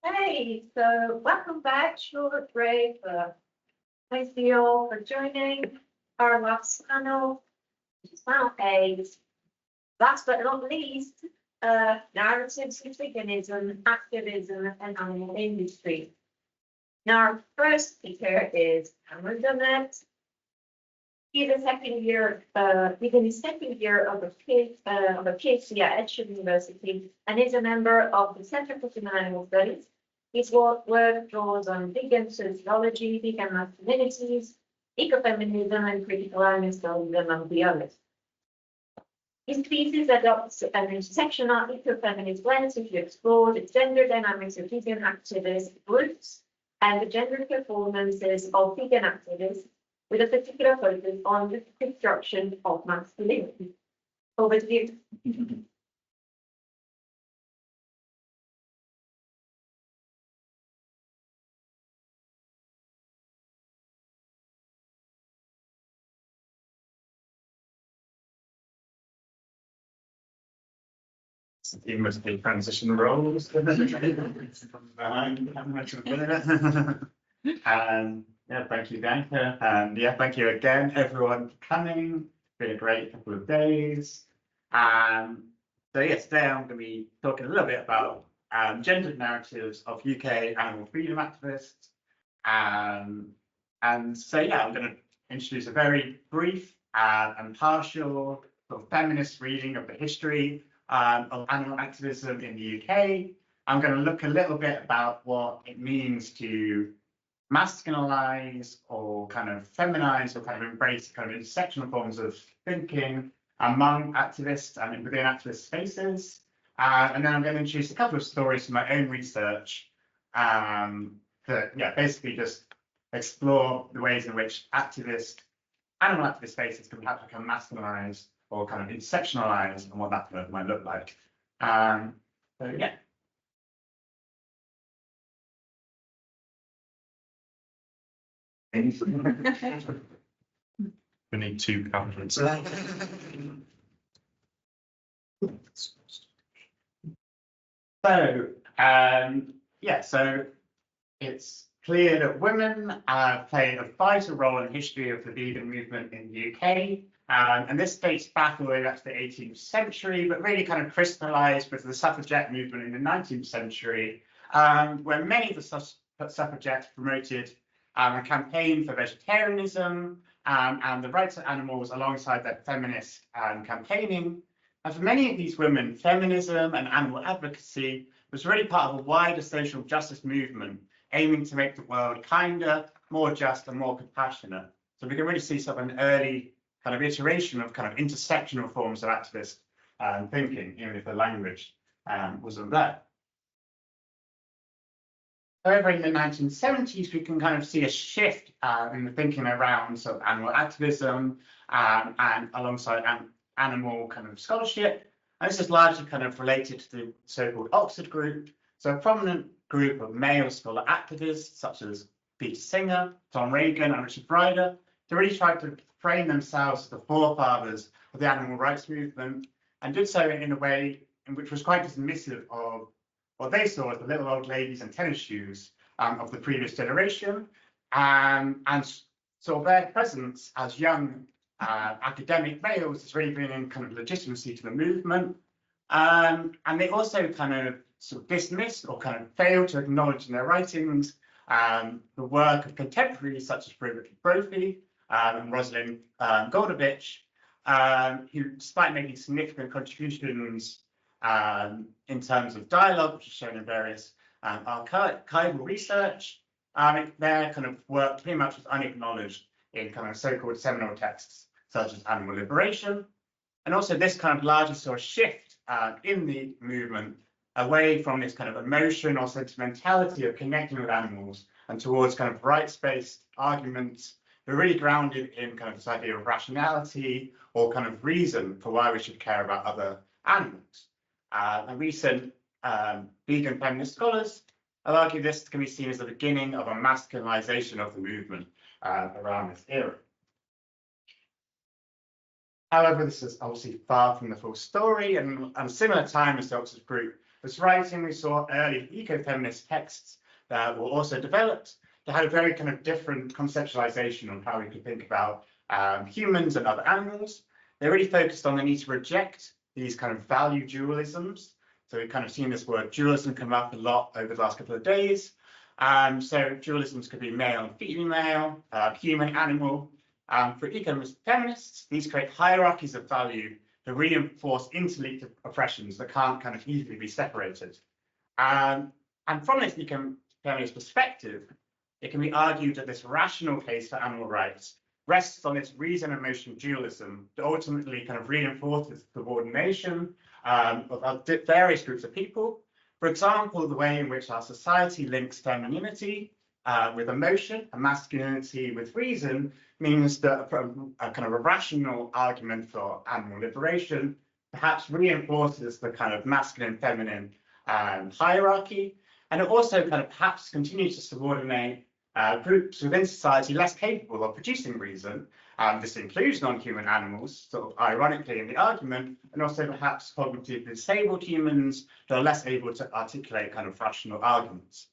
Hey, so welcome back, short break. Thanks to you all for joining our last panel, which is panel 8. Last but not least, narratives in veganism, activism, and animal industry. Now, our first speaker is Dunnet. He's in his second year of a PhD at Edinburgh University and is a member of the Centre for Human Animal Studies. His work draws on vegan sociology, vegan masculinities, ecofeminism, and critical animalism, among the others. His thesis adopts an intersectional ecofeminist lens to explore the gender dynamics of vegan activist groups and the gender performances of vegan activists, with a particular focus on the construction of masculinity. Over to you. Seamlessly transition roles. Yeah, thank you, Bianca. And yeah, thank you again, everyone, for coming. It's been a great couple of days. So yeah, today I'm going to be talking a little bit about gendered narratives of UK animal freedom activists. And so yeah, I'm going to introduce a very brief and partial sort of feminist reading of the history of animal activism in the UK. I'm going to look a little bit about what it means to masculinize or kind of feminize or kind of embrace kind of intersectional forms of thinking among activists and within activist spaces. And then I'm going to introduce a couple of stories from my own research that basically just explore the ways in which animal activist spaces can perhaps become masculinized or kind of intersectionalized and what that might look like. So yeah. We need two cameras. So it's clear that women play a vital role in the history of the vegan movement in the UK. And this dates back all the way back to the 18th century, but really kind of crystallized with the suffragette movement in the 19th century, where many of the suffragettes promoted a campaign for vegetarianism and the rights of animals alongside their feminist campaigning. And for many of these women, feminism and animal advocacy was really part of a wider social justice movement aiming to make the world kinder, more just, and more compassionate. So we can really see sort of an early kind of iteration of kind of intersectional forms of activist thinking, even if the language wasn't there. However, in the 1970s, we can kind of see a shift in the thinking around sort of animal activism and alongside animal kind of scholarship. And this is largely kind of related to the so-called Oxford group. So a prominent group of male scholar activists, such as Peter Singer, Tom Regan, and Richard Ryder, they really tried to frame themselves as the forefathers of the animal rights movement, and did so in a way in which was quite dismissive of what they saw as the little old ladies in tennis shoes of the previous generation, and so their presence as young academic males is really bringing kind of legitimacy to the movement. And they also kind of sort of dismissed or kind of failed to acknowledge in their writings the work of contemporaries such as Brophy and Rosalind Goldovich, who, despite making significant contributions in terms of dialogue, which is shown in various archival research, their kind of work pretty much was unacknowledged in kind of so-called seminal texts such as Animal Liberation. And also this kind of largely saw a shift in the movement away from this kind of emotion or sentimentality of connecting with animals and towards kind of rights-based arguments that are really grounded in kind of this idea of rationality or kind of reason for why we should care about other animals. And recent vegan feminist scholars have argued this can be seen as the beginning of a masculinization of the movement around this era. However, this is obviously far from the full story, and at a similar time as the Oxford group was writing, we saw early eco-feminist texts that were also developed that had a very kind of different conceptualization on how we could think about humans and other animals. They really focused on the need to reject these kind of value dualisms. So we've kind of seen this word dualism come up a lot over the last couple of days. So dualisms could be male and female, human, animal. For eco-feminists, these create hierarchies of value to reinforce interlinked oppressions that can't kind of easily be separated. And from this eco-feminist perspective, it can be argued that this rational case for animal rights rests on its reason and emotion dualism that ultimately kind of reinforces the subordination of various groups of people. For example, the way in which our society links femininity with emotion and masculinity with reason means that a kind of a rational argument for animal liberation perhaps reinforces the kind of masculine-feminine hierarchy, and it also kind of perhaps continues to subordinate groups within society less capable of producing reason. This includes non-human animals, sort of ironically in the argument, and also perhaps cognitively disabled humans that are less able to articulate kind of rational arguments.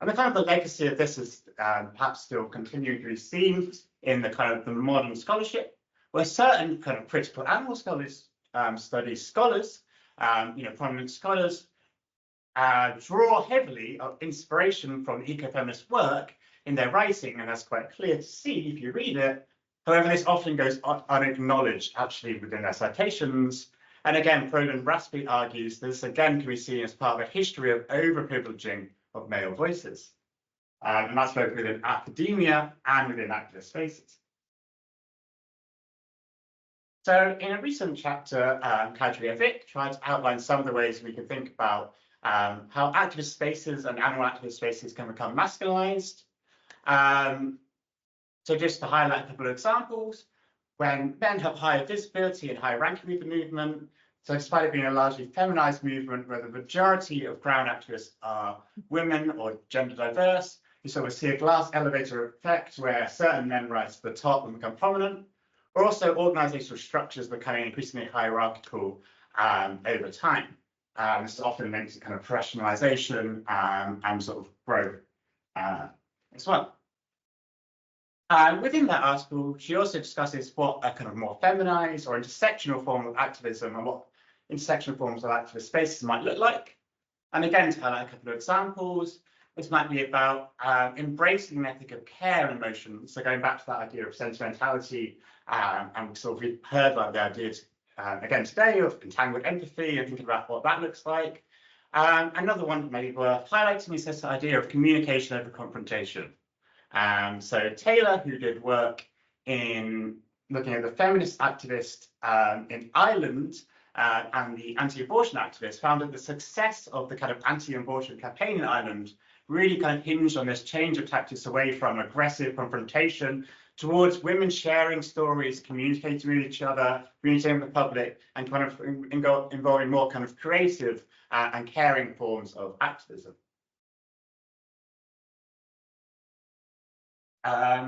And the kind of the legacy of this is perhaps still continuing to be seen in the kind of the modern scholarship, where certain kind of critical animal studies scholars, prominent scholars, draw heavily of inspiration from eco-feminist work in their writing, and that's quite clear to see if you read it. However, this often goes unacknowledged actually within their citations. And again, Roland Raspe argues this again can be seen as part of a history of overprivileging of male voices. And that's both within academia and within activist spaces. So in a recent chapter, Kadri Avik tried to outline some of the ways we can think about how activist spaces and animal activist spaces can become masculinized. So just to highlight a couple of examples, when men have higher visibility and higher ranking with the movement, so despite it being a largely feminized movement where the majority of ground activists are women or gender diverse, you sort of see a glass elevator effect where certain men rise to the top and become prominent, or also organizational structures becoming increasingly hierarchical over time. This is often linked to kind of professionalization and sort of growth as well. Within that article, she also discusses what a kind of more feminized or intersectional form of activism and what intersectional forms of activist spaces might look like. And again, to highlight a couple of examples, this might be about embracing an ethic of care and emotion. So going back to that idea of sentimentality, and sort of we've heard like the ideas again today of entangled empathy and thinking about what that looks like. Another one maybe worth highlighting is this idea of communication over confrontation. So Taylor, who did work in looking at the feminist activist in Ireland and the anti-abortion activist, found that the success of the kind of anti-abortion campaign in Ireland really kind of hinged on this change of tactics away from aggressive confrontation towards women sharing stories, communicating with each other, communicating with the public, and kind of involving more kind of creative and caring forms of activism.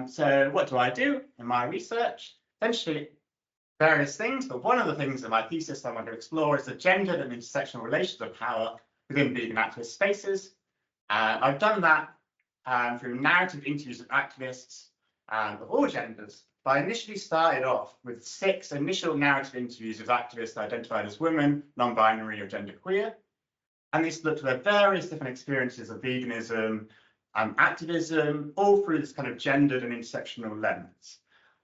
So what do I do in my research? Essentially various things, but one of the things in my thesis I want to explore is the gendered and intersectional relations of power within vegan activist spaces. I've done that through narrative interviews of activists of all genders, but I initially started off with 6 initial narrative interviews with activists identified as women, non-binary or genderqueer. And this looked at their various different experiences of veganism, activism, all through this kind of gendered and intersectional lens.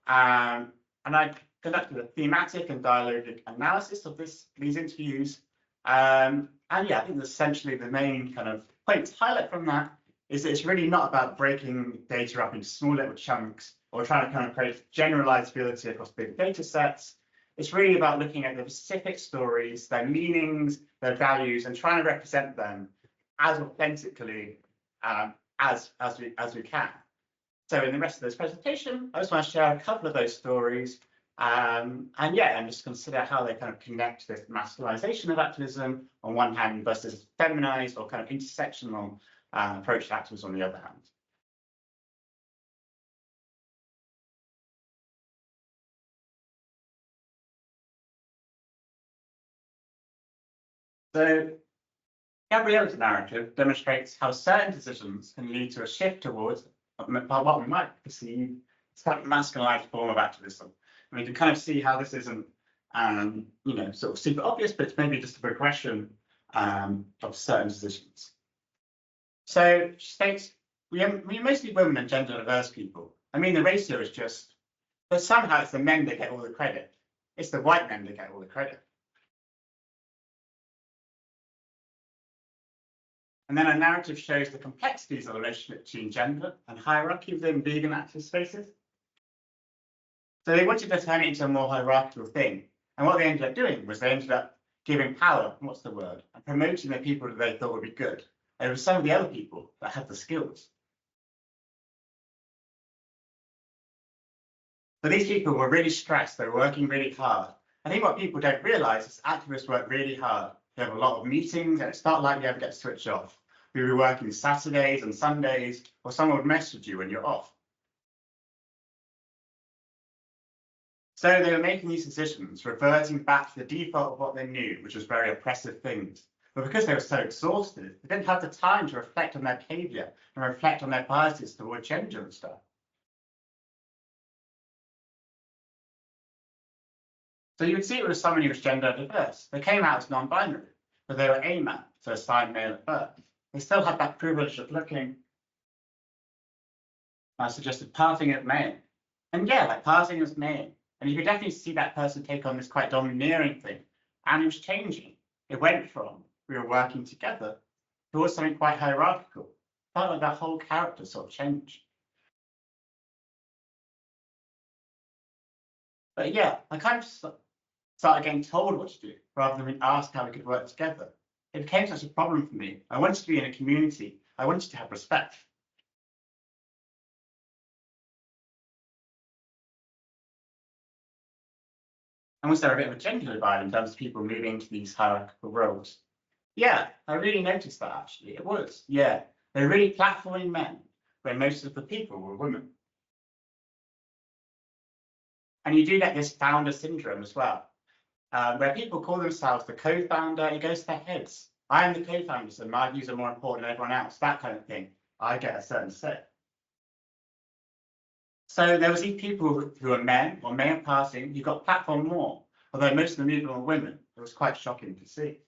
And I conducted a thematic and dialogic analysis of these interviews. And yeah, I think essentially the main kind of point to highlight from that is that it's really not about breaking data up into small little chunks or trying to kind of create generalizability across big data sets. It's really about looking at the specific stories, their meanings, their values, and trying to represent them as authentically as we can. So in the rest of this presentation, I just want to share a couple of those stories and just consider how they kind of connect this masculinization of activism on one hand versus feminized or kind of intersectional approach to activism on the other hand. So Gabrielle's narrative demonstrates how certain decisions can lead to a shift towards what we might perceive as kind of masculinized form of activism. And we can kind of see how this isn't, sort of super obvious, but it's maybe just a progression of certain decisions. So she states, we're mostly women and gender diverse people. I mean, the ratio is just, but somehow it's the men that get all the credit. It's the white men that get all the credit. And then our narrative shows the complexities of the relationship between gender and hierarchy within vegan activist spaces. So they wanted to turn it into a more hierarchical thing. And what they ended up doing was they ended up giving power, what's the word, and promoting the people that they thought would be good over some of the other people that had the skills. But these people were really stressed, they were working really hard. I think what people don't realize is activists work really hard. They have a lot of meetings and it's not like you ever get to switch off. We were working Saturdays and Sundays, or someone would message you when you're off. So they were making these decisions, reverting back to the default of what they knew, which was very oppressive things. But because they were so exhausted, they didn't have the time to reflect on their behavior and reflect on their biases toward gender and stuff. So you would see it was someone who was gender diverse. They came out as non-binary, but they were a man, so assigned male at birth. They still had that privilege of looking, I suggested, passing as male. And yeah, like passing as male. And you could definitely see that person take on this quite domineering thing. And it was changing. It went from we were working together towards something quite hierarchical. Felt like that whole character sort of changed. But yeah, I kind of started getting told what to do rather than being asked how we could work together. It became such a problem for me. I wanted to be in a community. I wanted to have respect. And was there a bit of a gender divide in terms of people moving to these hierarchical roles? Yeah, I really noticed that actually. It was, yeah. They're really platforming men, where most of the people were women. And you do get this founder syndrome as well, where people call themselves the co-founder, and it goes to their heads. I am the co-founder, so my views are more important than everyone else, that kind of thing. I get a certain say. So there was these people who are men or male passing who got platformed more, although most of the movement were women. It was quite shocking to see.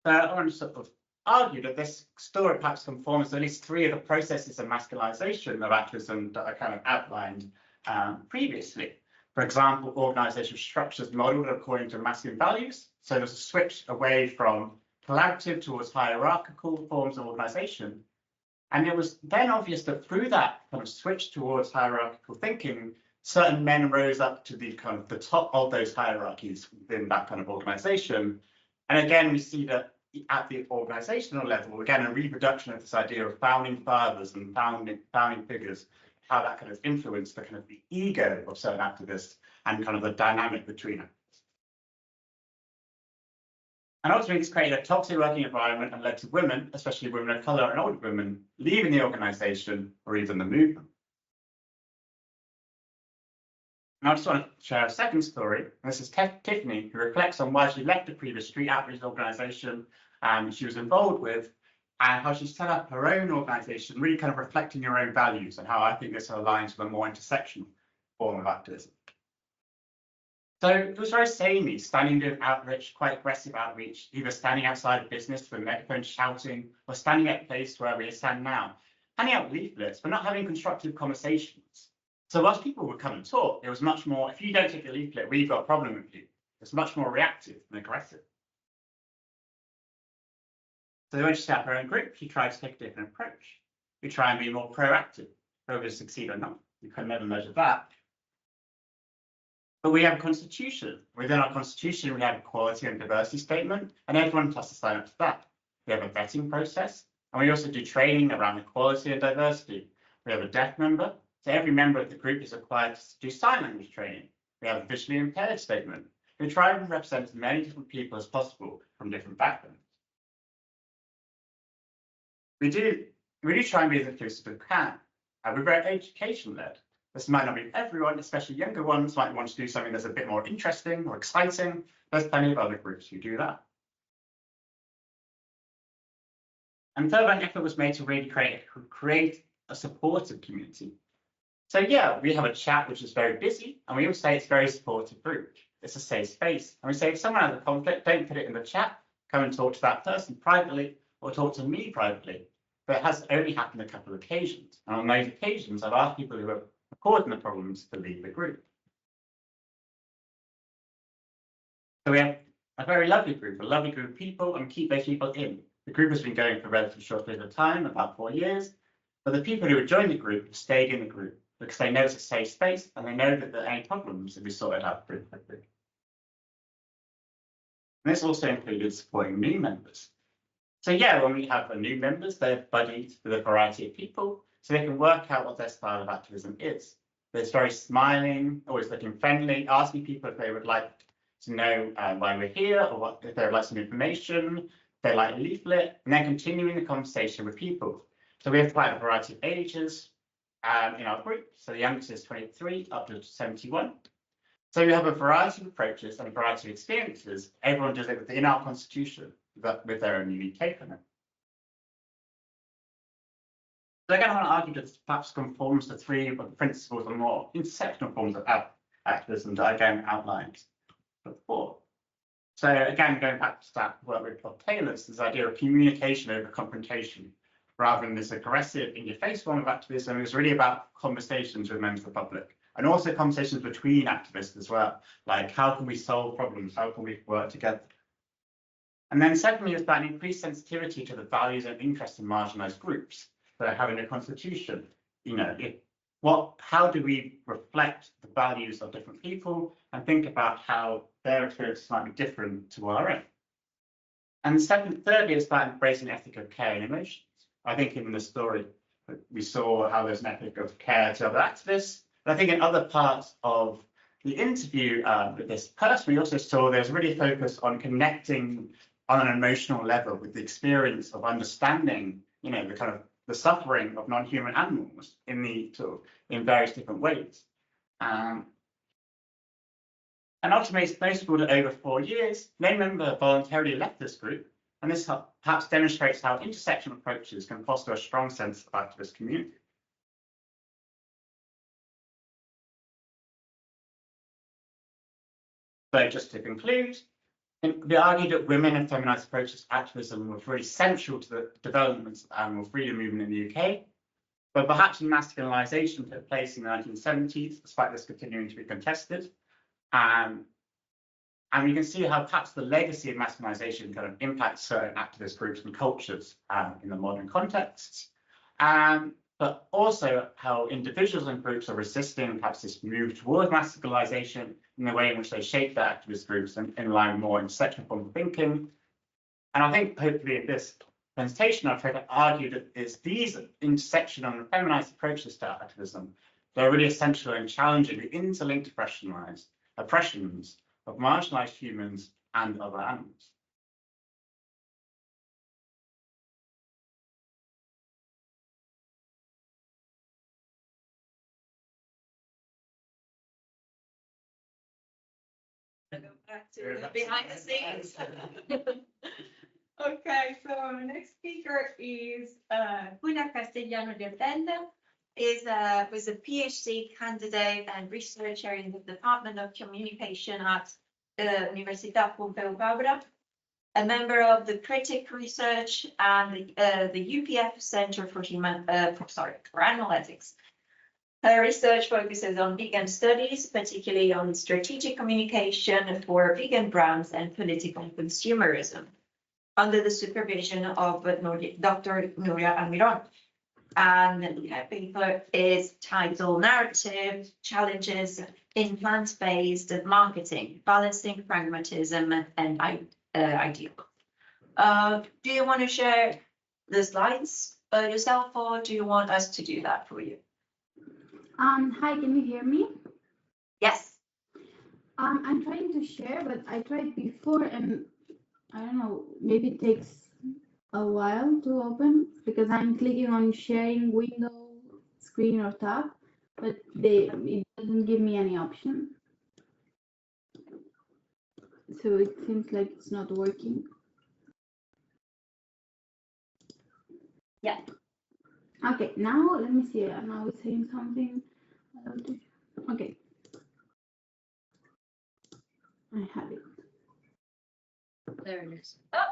So I want to sort of argue that this story perhaps conforms to at least three of the processes of masculinization of activism that I kind of outlined previously. For example, organizational structures modeled according to masculine values. So there's a switch away from collaborative towards hierarchical forms of organization. And it was then obvious that through that kind of switch towards hierarchical thinking, certain men rose up to the kind of the top of those hierarchies within that kind of organization. And again, we see that at the organizational level, again, a reproduction of this idea of founding fathers and founding figures, how that kind of influenced the kind of the ego of certain activists and kind of the dynamic between them. And ultimately, this created a toxic working environment and led to women, especially women of color and older women, leaving the organization or even the movement. And I just want to share a second story. This is Tiffany, who reflects on why she left the previous street outreach organization she was involved with, and how she set up her own organization, really kind of reflecting her own values and how I think this aligns with a more intersectional form of activism. So it was very samey, standing doing outreach, quite aggressive outreach, either standing outside a business with a megaphone shouting, or standing at a place where we stand now, handing out leaflets, but not having constructive conversations. So whilst people would come and talk, it was much more, if you don't take the leaflet, we've got a problem with you. It's much more reactive and aggressive. So when she set up her own group, she tried to take a different approach. We try and be more proactive, whether we succeed or not. You can never measure that. But we have a constitution. Within our constitution, we have a equality and diversity statement, and everyone has to sign up to that. We have a vetting process, and we also do training around equality and diversity. We have a deaf member, so every member of the group is required to do sign language training. We have a visually impaired statement. We try and represent as many different people as possible from different backgrounds. We do try and be as inclusive as we can. We're very education-led. This might not be everyone, especially younger ones might want to do something that's a bit more interesting or exciting. There's plenty of other groups who do that. And further, an effort was made to really create a supportive community. So yeah, we have a chat which is very busy, and we all say it's a very supportive group. It's a safe space. And we say if someone has a conflict, don't put it in the chat. Come and talk to that person privately or talk to me privately. But it has only happened a couple of occasions. And on those occasions, I've asked people who are causing the problems to leave the group. So we have a very lovely group of people, and keep those people in. The group has been going for a relatively short period of time, about 4 years. But the people who have joined the group have stayed in the group because they know it's a safe space and they know that any problems will be sorted out pretty quickly. And this also included supporting new members. So yeah, when we have new members, they're buddied with a variety of people, so they can work out what their style of activism is. There's very smiling, always looking friendly, asking people if they would like to know why we're here, or if they would like some information, if they like a leaflet, and then continuing the conversation with people. So we have quite a variety of ages in our group. So the youngest is 23 up to 71. So we have a variety of approaches and a variety of experiences. Everyone does it within our constitution, but with their own unique take on it. So again, I want to argue that this perhaps conforms to three of the principles or more intersectional forms of activism that I again outlined before. So again, going back to that work with Bob Taylor's, this idea of communication over confrontation, rather than this aggressive in-your-face form of activism, it was really about conversations with members of the public, and also conversations between activists as well, like how can we solve problems, how can we work together? And then secondly, it's about an increased sensitivity to the values and interests of marginalized groups. So having a constitution, how do we reflect the values of different people and think about how their experiences might be different to our own? And thirdly, it's about embracing an ethic of care and emotions. I think in the story, we saw how there's an ethic of care to other activists. But I think in other parts of the interview with this person, we also saw there's really a focus on connecting on an emotional level with the experience of understanding, the kind of the suffering of non-human animals in various different ways. And ultimately, it's notable that over 4 years, no member voluntarily left this group, and this perhaps demonstrates how intersectional approaches can foster a strong sense of activist community. So just to conclude, we argue that women and feminized approaches to activism were really central to the development of animal freedom movement in the UK, but perhaps masculinization took place in the 1970s, despite this continuing to be contested. And we can see how perhaps the legacy of masculinization kind of impacts certain activist groups and cultures in the modern contexts. But also how individuals and groups are resisting perhaps this move towards masculinization in the way in which they shape their activist groups and in line with more intersectional forms of thinking. And I think hopefully in this presentation, I've tried to argue that it's these intersectional and feminized approaches to activism that are really essential in challenging the interlinked oppressions of marginalized humans and other animals. Go back to the behind the scenes. Okay, so our next speaker is Júlia Castellano Llordella. Was a PhD candidate and researcher in the Department of Communication at Universidad Pompeu Fabra, a member of the Critic Research and the UPF Center for Animal Ethics. Her research focuses on vegan studies, particularly on strategic communication for vegan brands and political consumerism, under the supervision of Dr. Núria Almirón. And the paper is titled Narrative Challenges in Plant-Based Marketing, Balancing Pragmatism and Ideal. Do you want to share the slides yourself, or do you want us to do that for you? Hi, can you hear me? Yes. I'm trying to share, but I tried before and I don't know, maybe it takes a while to open because I'm clicking on sharing window, screen or tab. but it doesn't give me any option. So it seems like it's not working. Yeah. Okay, now let me see. Now it's saying something. Okay. I have it. There it is. Oh,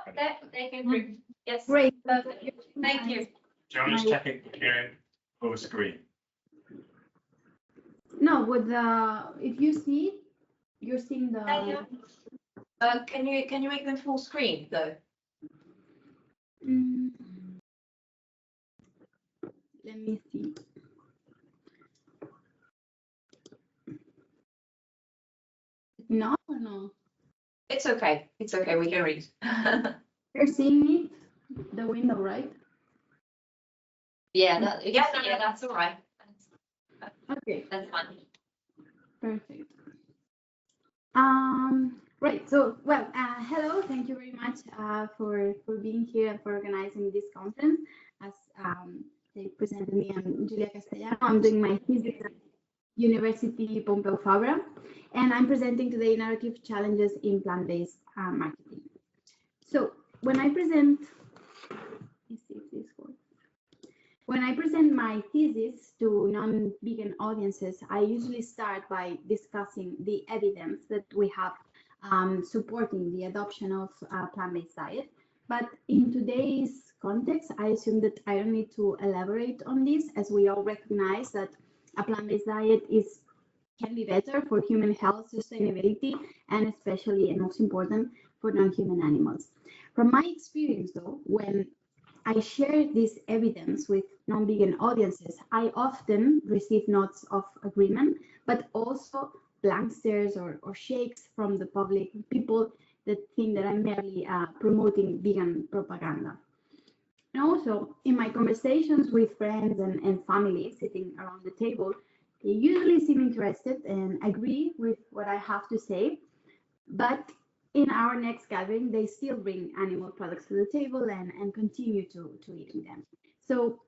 they came through. Yes. Great. Perfect. Thank you. Do you want to just check it here full screen? No, with the if you see, you're seeing the. Can you make them full screen though? Mm, let me see. No, or no? It's okay. It's okay. We can read. You're seeing it, the window, right? Yeah, that's all right. Okay, That's fine. perfect. Right. So, well, hello. Thank you very much for being here and for organizing this conference. As they presented me, I'm Júlia Castellano. I'm doing my thesis at University Pompeu Fabra, and I'm presenting today narrative challenges in plant-based marketing. So, when I present, let's see if this works. When I present my thesis to non-vegan audiences, I usually start by discussing the evidence that we have supporting the adoption of plant-based diet. But in today's context, I assume that I don't need to elaborate on this, as we all recognize that a plant-based diet can be better for human health, sustainability, and especially, and most important, for non-human animals. From my experience, though, when I share this evidence with non-vegan audiences, I often receive nods of agreement, but also blank stares or shakes from the public, people that think that I'm merely promoting vegan propaganda. And also, in my conversations with friends and family sitting around the table, they usually seem interested and agree with what I have to say, but in our next gathering, they still bring animal products to the table and continue to eating them. So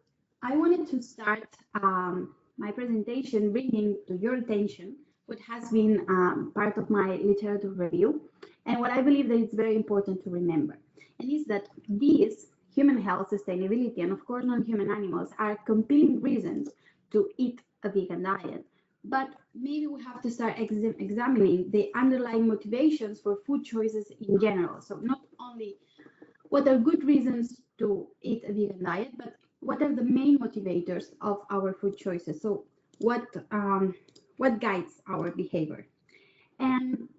I wanted to start my presentation bringing to your attention what has been part of my literature review and what I believe that it's very important to remember. And is that these human health, sustainability, and of course non-human animals are compelling reasons to eat a vegan diet. But maybe we have to start examining the underlying motivations for food choices in general. So not only what are good reasons to eat a vegan diet, but what are the main motivators of our food choices? So what guides our behavior? And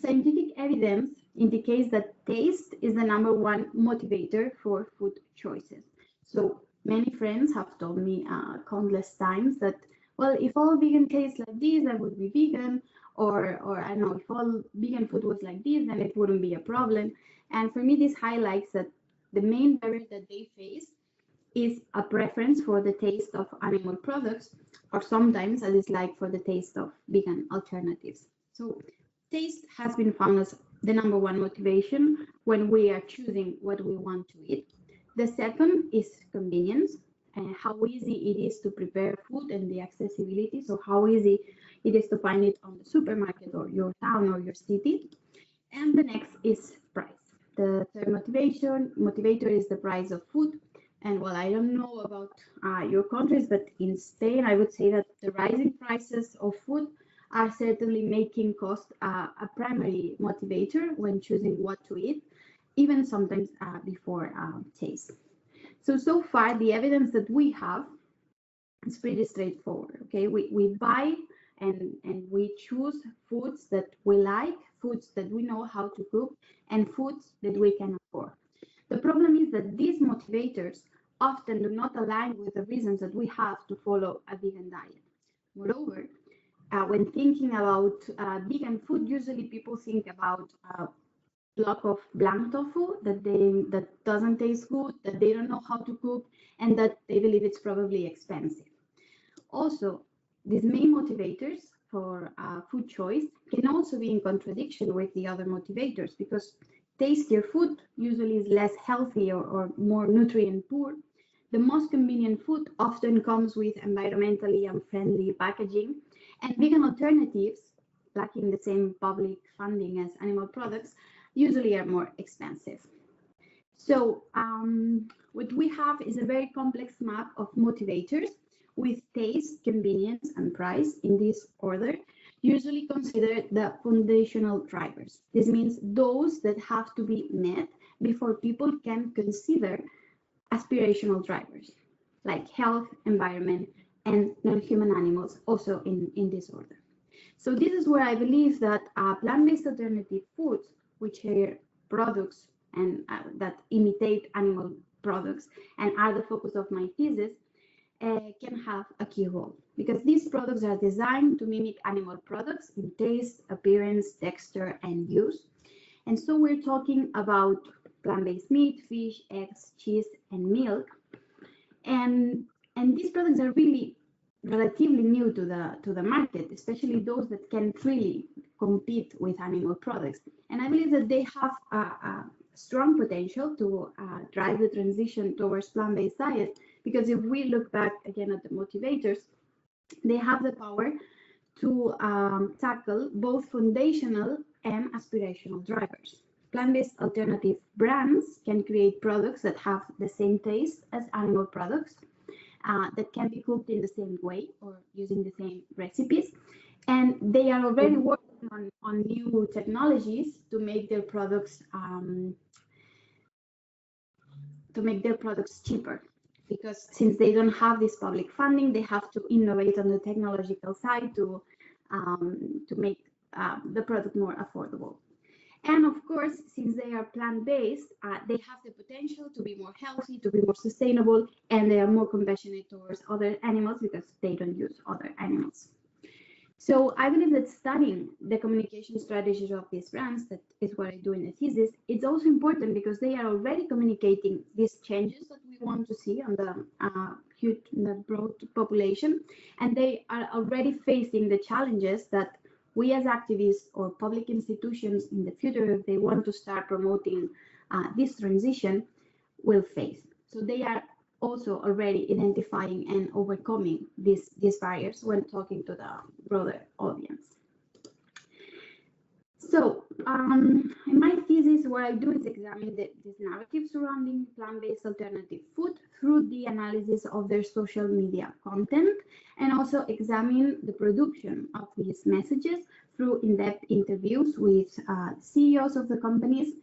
scientific evidence indicates that taste is the #1 motivator for food choices. So many friends have told me countless times that, well, if all vegan tastes like this, I would be vegan, or I don't know, if all vegan food was like this, then it wouldn't be a problem. And for me, this highlights that the main barrier that they face is a preference for the taste of animal products, or sometimes a dislike for the taste of vegan alternatives. So taste has been found as the #1 motivation when we are choosing what we want to eat. The second is convenience, and how easy it is to prepare food and the accessibility. So how easy it is to find it on the supermarket or your town or your city. And the next is price. The third motivator is the price of food. And well, I don't know about your countries, but in Spain, I would say that the rising prices of food are certainly making cost a primary motivator when choosing what to eat, even sometimes before taste. So far, the evidence that we have is pretty straightforward. Okay, we buy and we choose foods that we like, foods that we know how to cook, and foods that we can afford. The problem is that these motivators often do not align with the reasons that we have to follow a vegan diet. Moreover, when thinking about vegan food, usually people think about a block of blank tofu that doesn't taste good, that they don't know how to cook, and that they believe it's probably expensive. Also, these main motivators for food choice can also be in contradiction with the other motivators, because tastier food usually is less healthy or more nutrient poor, the most convenient food often comes with environmentally unfriendly packaging, and vegan alternatives, lacking the same public funding as animal products, usually are more expensive. So what we have is a very complex map of motivators with taste, convenience, and price in this order, usually considered the foundational drivers. This means those that have to be met before people can consider aspirational drivers, like health, environment, and non-human animals, also in this order. So this is where I believe that plant-based alternative foods, which are products and that imitate animal products and are the focus of my thesis, can have a key role, because these products are designed to mimic animal products in taste, appearance, texture, and use. And so we're talking about plant-based meat, fish, eggs, cheese, and milk. And these products are really relatively new to the market, especially those that can really compete with animal products. And I believe that they have a strong potential to drive the transition towards plant-based diet, because if we look back again at the motivators, they have the power to tackle both foundational and aspirational drivers. Plant-based alternative brands can create products that have the same taste as animal products, that can be cooked in the same way or using the same recipes. And they are already working on new technologies to make their products cheaper, because since they don't have this public funding, they have to innovate on the technological side to make the product more affordable. And of course, since they are plant-based, they have the potential to be more healthy, to be more sustainable, and they are more compassionate towards other animals because they don't use other animals. So I believe that studying the communication strategies of these brands, that is what I do in the thesis, it's also important because they are already communicating these changes that we want to see on the broad population, and they are already facing the challenges that we as activists or public institutions in the future, if they want to start promoting this transition, will face. So they are also already identifying and overcoming these barriers when talking to the broader audience. So in my thesis, what I do is examine this narrative surrounding plant-based alternative food through the analysis of their social media content, and also examine the production of these messages through in-depth interviews with CEOs of the companies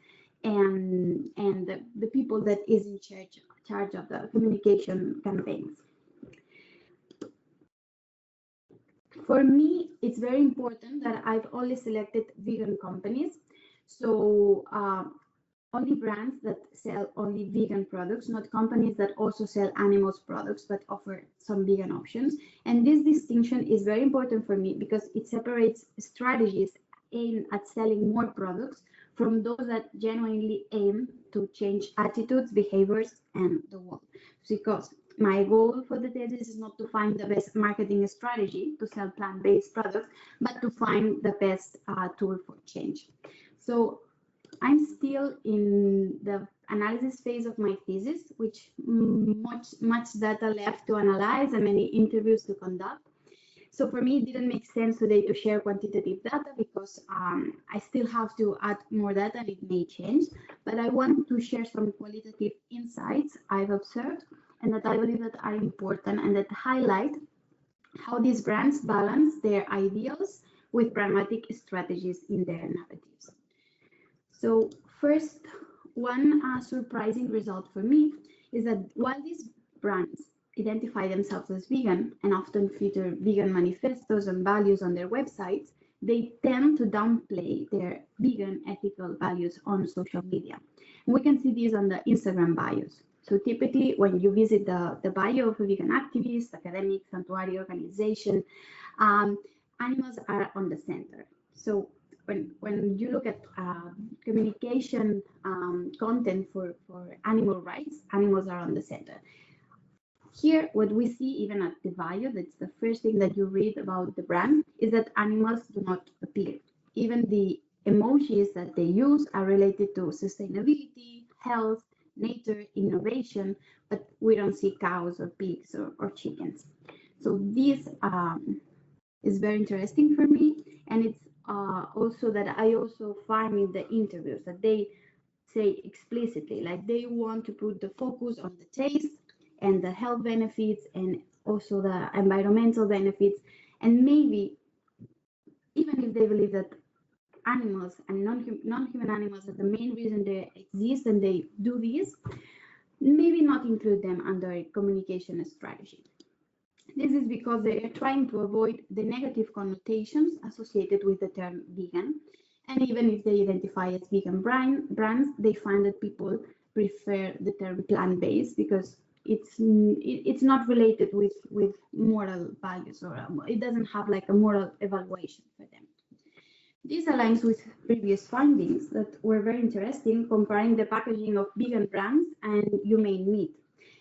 and the people that is in charge of the communication campaigns. For me, it's very important that I've only selected vegan companies. So only brands that sell only vegan products, not companies that also sell animals products but offer some vegan options. And this distinction is very important for me because it separates strategies aimed at selling more products from those that genuinely aim to change attitudes, behaviors, and the world. Because my goal for the thesis is not to find the best marketing strategy to sell plant-based products, but to find the best tool for change. So I'm still in the analysis phase of my thesis, which much data left to analyze and many interviews to conduct. So for me, it didn't make sense today to share quantitative data because I still have to add more data and it may change, but I want to share some qualitative insights I've observed and that I believe that are important and that highlight how these brands balance their ideals with pragmatic strategies in their narratives. So first, one surprising result for me is that while these brands identify themselves as vegan and often feature vegan manifestos and values on their websites, they tend to downplay their vegan ethical values on social media. We can see this on the Instagram bios. So typically when you visit the bio of a vegan activist, academic, sanctuary organization, animals are on the center. So when you look at communication content for animal rights, animals are on the center. Here, what we see even at the bio, that's the first thing that you read about the brand, is that animals do not appear. Even the emojis that they use are related to sustainability, health, nature, innovation, but we don't see cows or pigs or chickens. So this is very interesting for me, and it's also that I also find in the interviews that they say explicitly, like they want to put the focus on the taste and the health benefits and also the environmental benefits, and maybe even if they believe that animals and non-human animals are the main reason they exist and they do this, maybe not include them under a communication strategy. This is because they are trying to avoid the negative connotations associated with the term vegan. And even if they identify as vegan brands, they find that people prefer the term plant-based because it's not related with moral values, or it doesn't have like a moral evaluation for them. This aligns with previous findings that were very interesting, comparing the packaging of vegan brands and humane meat.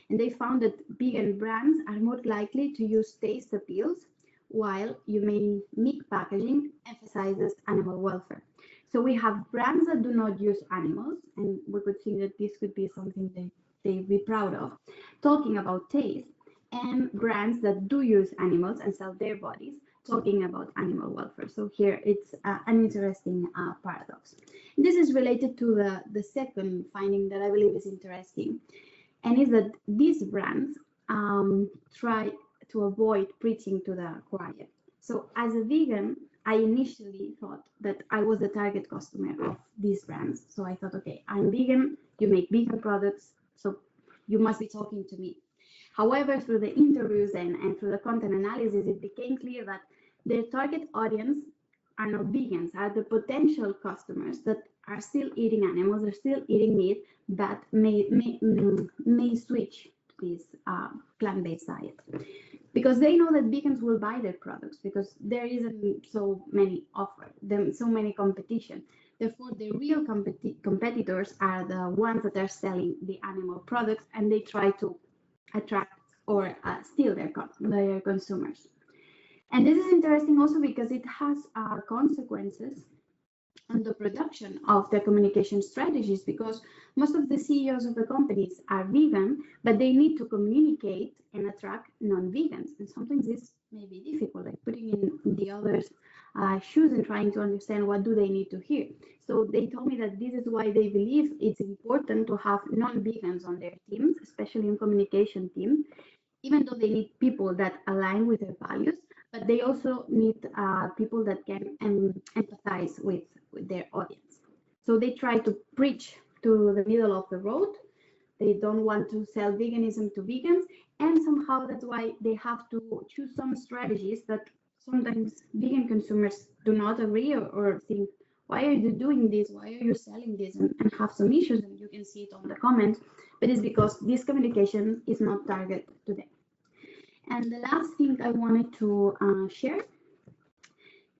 And they found that vegan brands are more likely to use taste appeals, while humane meat packaging emphasizes animal welfare. So we have brands that do not use animals, and we could think that this could be something they'd be proud of, talking about taste, and brands that do use animals and sell their bodies, talking about animal welfare. So here it's an interesting paradox. This is related to the second finding that I believe is interesting, and is that these brands try to avoid preaching to the choir. So as a vegan, I initially thought that I was the target customer of these brands. So I thought, okay, I'm vegan, you make vegan products, so you must be talking to me. However, through the interviews and through the content analysis, it became clear that their target audience are not vegans, are the potential customers that are still eating animals, are still eating meat, but may switch to this plant-based diet. Because they know that vegans will buy their products because there isn't so many so many competition. Therefore, the real competitors are the ones that are selling the animal products, and they try to attract or steal their consumers. And this is interesting also because it has consequences on the production of the communication strategies, because most of the CEOs of the companies are vegan, but they need to communicate and attract non-vegans. And sometimes this may be difficult, like putting in the others' shoes and trying to understand what do they need to hear. So they told me that this is why they believe it's important to have non-vegans on their teams, especially in communication teams, even though they need people that align with their values, but they also need people that can empathize with their audience. So they try to preach to the middle of the road. They don't want to sell veganism to vegans, and somehow that's why they have to choose some strategies that sometimes vegan consumers do not agree or think, why are you doing this? Why are you selling this? And have some issues, and you can see it on the comments, but it's because this communication is not targeted to them. And the last thing I wanted to share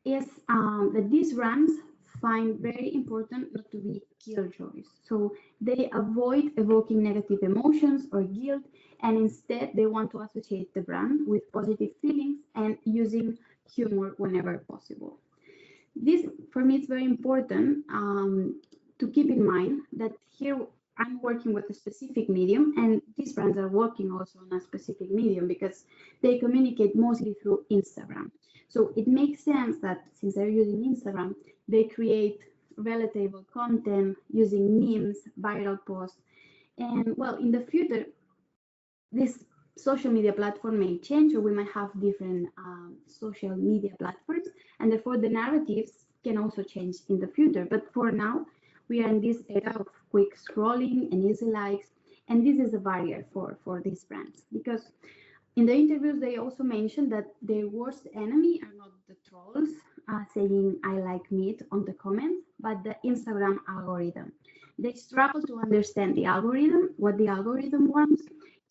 is that these brands find very important not to be killjoys. So they avoid evoking negative emotions or guilt, and instead they want to associate the brand with positive feelings and using humor whenever possible. This, for me, is very important to keep in mind that here I'm working with a specific medium, and these brands are working also on a specific medium because they communicate mostly through Instagram. So it makes sense that since they're using Instagram, they create relatable content using memes, viral posts. And well, in the future, this social media platform may change, or we might have different social media platforms, and therefore the narratives can also change in the future. But for now, we are in this era of quick scrolling and easy likes, and this is a barrier for these brands, because in the interviews they also mentioned that their worst enemy are not the trolls saying I like meat on the comments, but the Instagram algorithm. They struggle to understand the algorithm, what the algorithm wants,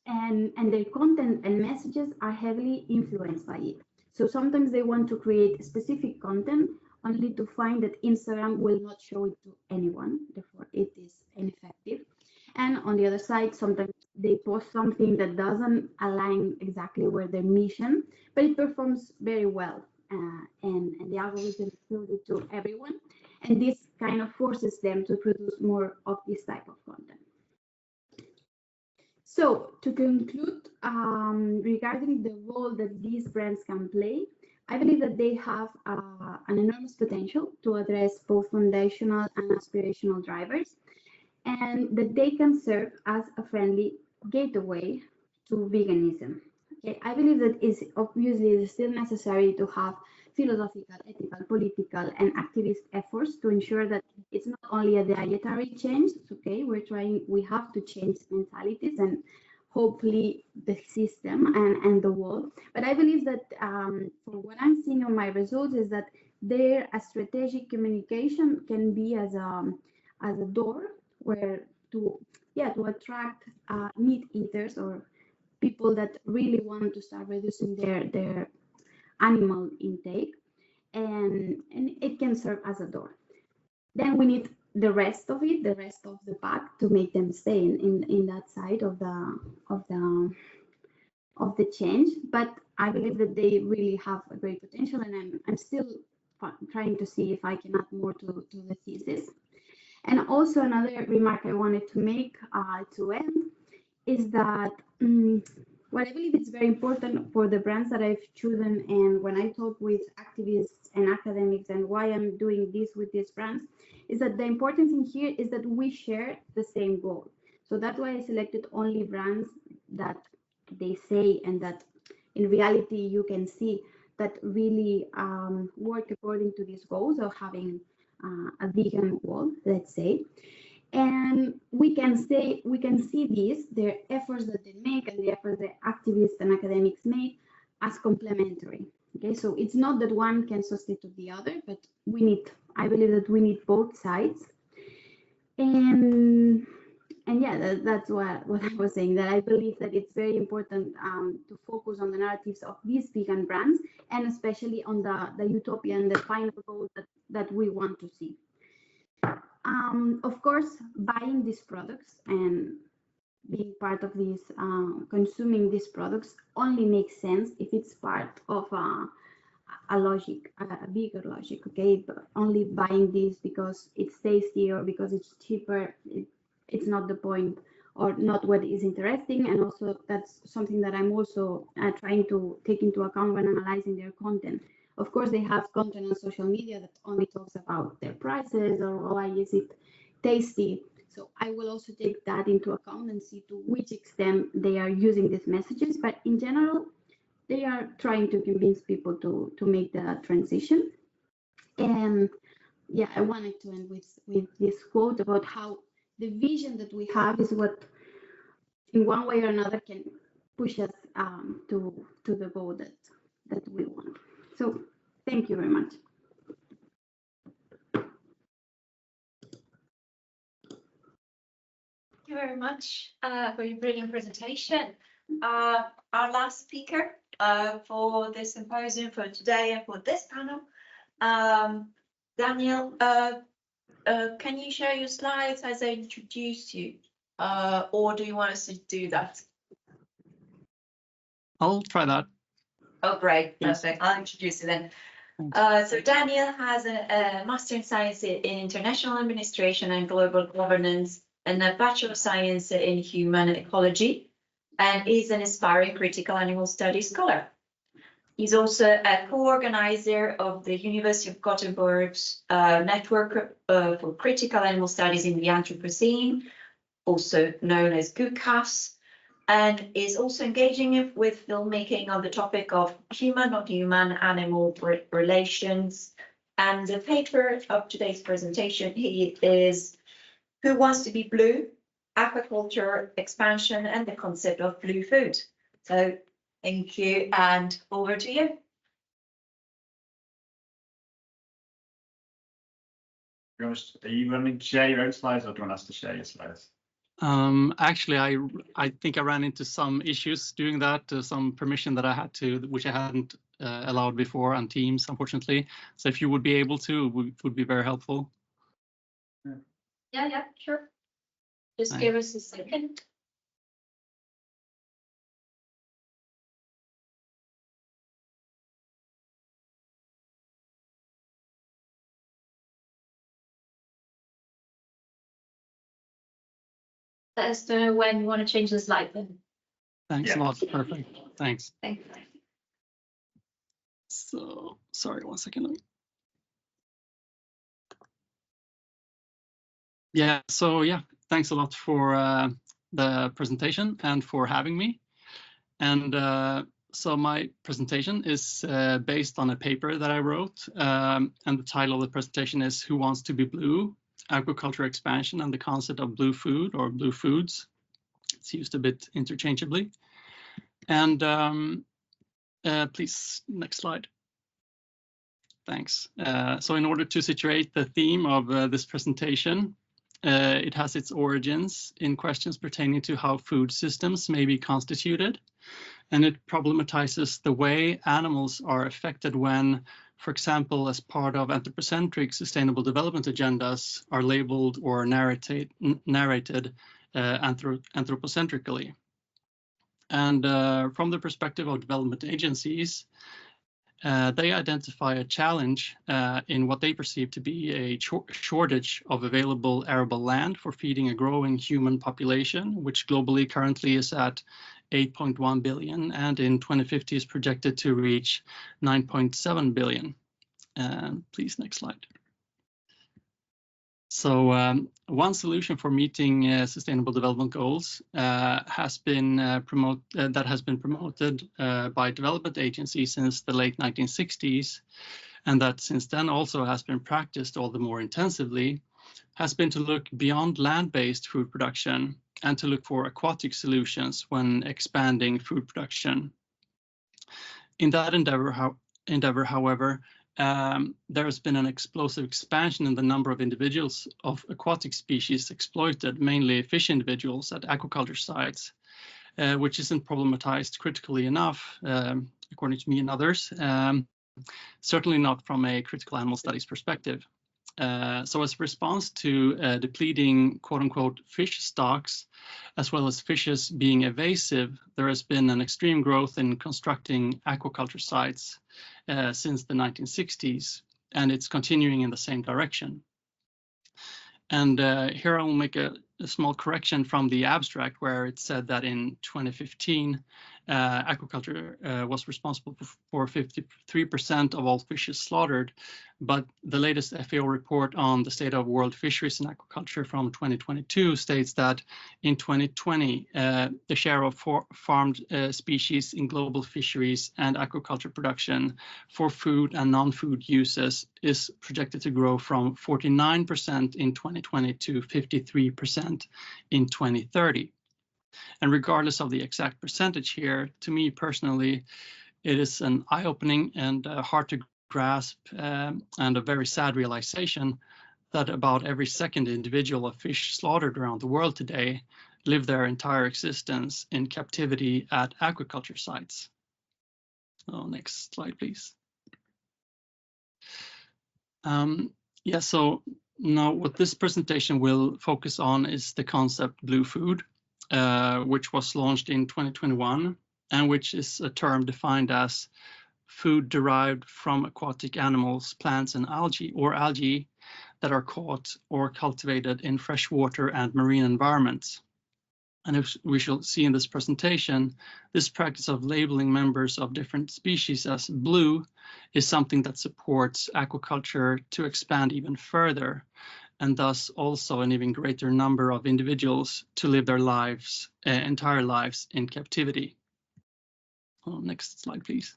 and their content and messages are heavily influenced by it. So sometimes they want to create specific content only to find that Instagram will not show it to anyone, therefore it is ineffective. And on the other side, sometimes they post something that doesn't align exactly with their mission, but it performs very well, and the algorithm shows it to everyone, and this kind of forces them to produce more of this type of content. So to conclude, regarding the role that these brands can play, I believe that they have an enormous potential to address both foundational and aspirational drivers, and that they can serve as a friendly gateway to veganism. Okay, I believe that is obviously still necessary to have philosophical, ethical, political, and activist efforts to ensure that it's not only a dietary change. Okay, we have to change mentalities and hopefully the system and the world. But I believe that for what I'm seeing on my results is that their strategic communication can be as a door where to attract meat eaters or people that really want to start reducing their animal intake, and it can serve as a door. Then we need the rest of it, the rest of the pack, to make them stay in that side of the change. But I believe that they really have a great potential, and I'm still trying to see if I can add more to the thesis. And also another remark I wanted to make to end is that what I believe is very important for the brands that I've chosen, and when I talk with activists and academics and why I'm doing this with these brands, is that the importance in here is that we share the same goal. So that's why I selected only brands that they say and that in reality you can see that really work according to these goals of having a vegan goal, let's say. And we can see their efforts that they make and the efforts that activists and academics make as complementary. Okay, so it's not that one can substitute the other, but I believe that we need both sides. And yeah, that's what I was saying, that I believe that it's very important to focus on the narratives of these vegan brands, and especially on the utopia and the final goal that we want to see. Of course, buying these products and being part of these, consuming these products only makes sense if it's part of a logic, a bigger logic, okay? But only buying this because it's tasty or because it's cheaper, it's not the point, or not what is interesting. And also that's something that I'm also trying to take into account when analyzing their content. Of course, they have content on social media that only talks about their prices or why is it tasty. So I will also take that into account and see to which extent they are using these messages. But in general, they are trying to convince people to make the transition. And yeah, I wanted to end with this quote about how the vision that we have is what, in one way or another, can push us to the goal that we want. So thank you very much. Thank you very much for your brilliant presentation. Our last speaker for this symposium, for today and for this panel, Daniel, can you share your slides as I introduce you, or do you want us to do that? I'll try that. Oh, great. Yes. Perfect. I'll introduce you then. So Daniel has a Master in Science in International Administration and Global Governance and a Bachelor of Science in Human Ecology, and is an aspiring critical animal studies scholar. He's also a co-organizer of the University of Gothenburg's network for critical animal studies in the Anthropocene, also known as GUCAS, and is also engaging with filmmaking on the topic of human-non-human animal relations. And the paper of today's presentation is Who Wants to Be Blue? Aquaculture Expansion and the Concept of Blue Food. So thank you, and over to you. Are you running to share your own slides, or do you want us to share your slides? Actually, I think I ran into some issues doing that, some permission that I had to, which I hadn't allowed before on Teams, unfortunately. So if you would be able to, would be very helpful. Yeah, sure. Just Thanks. give us a second. let us know when you want to change the slide then. Thanks a Yeah. lot. Perfect. Thanks. Thank you. So, sorry, 1 second. Yeah, so yeah, thanks a lot for the presentation and for having me. And so my presentation is based on a paper that I wrote, and the title of the presentation is Who Wants to Be Blue? Aquaculture Expansion and the Concept of Blue Food or Blue Foods. It's used a bit interchangeably. And please, next slide. Thanks. So in order to situate the theme of this presentation, it has its origins in questions pertaining to how food systems may be constituted, and it problematizes the way animals are affected when, for example, as part of anthropocentric sustainable development agendas are labeled or narrated anthropocentrically. And from the perspective of development agencies, they identify a challenge in what they perceive to be a shortage of available arable land for feeding a growing human population, which globally currently is at 8.1 billion and in 2050 is projected to reach 9.7 billion. Please, next slide. So one solution for meeting sustainable development goals has been promoted by development agencies since the late 1960s, and that since then also has been practiced all the more intensively, has been to look beyond land-based food production and to look for aquatic solutions when expanding food production. In that endeavor, however, there has been an explosive expansion in the number of individuals of aquatic species exploited, mainly fish individuals at aquaculture sites, which isn't problematized critically enough, according to me and others, certainly not from a critical animal studies perspective. So as a response to depleting quote-unquote fish stocks, as well as fishes being evasive, there has been an extreme growth in constructing aquaculture sites since the 1960s, and it's continuing in the same direction. And here I will make a small correction from the abstract where it said that in 2015, aquaculture was responsible for 53% of all fishes slaughtered, but the latest FAO report on the state of world fisheries and aquaculture from 2022 states that in 2020, the share of farmed species in global fisheries and aquaculture production for food and non-food uses is projected to grow from 49% in 2020 to 53% in 2030. And regardless of the exact percentage here, to me personally, it is an eye-opening and hard to grasp and a very sad realization that about every second individual of fish slaughtered around the world today live their entire existence in captivity at aquaculture sites. So next slide, please. Yeah, so now what this presentation will focus on is the concept blue food, which was launched in 2021, and which is a term defined as food derived from aquatic animals, plants, and algae that are caught or cultivated in freshwater and marine environments. And as we shall see in this presentation, this practice of labeling members of different species as blue is something that supports aquaculture to expand even further, and thus also an even greater number of individuals to live their lives, entire lives in captivity. Oh, next slide, please.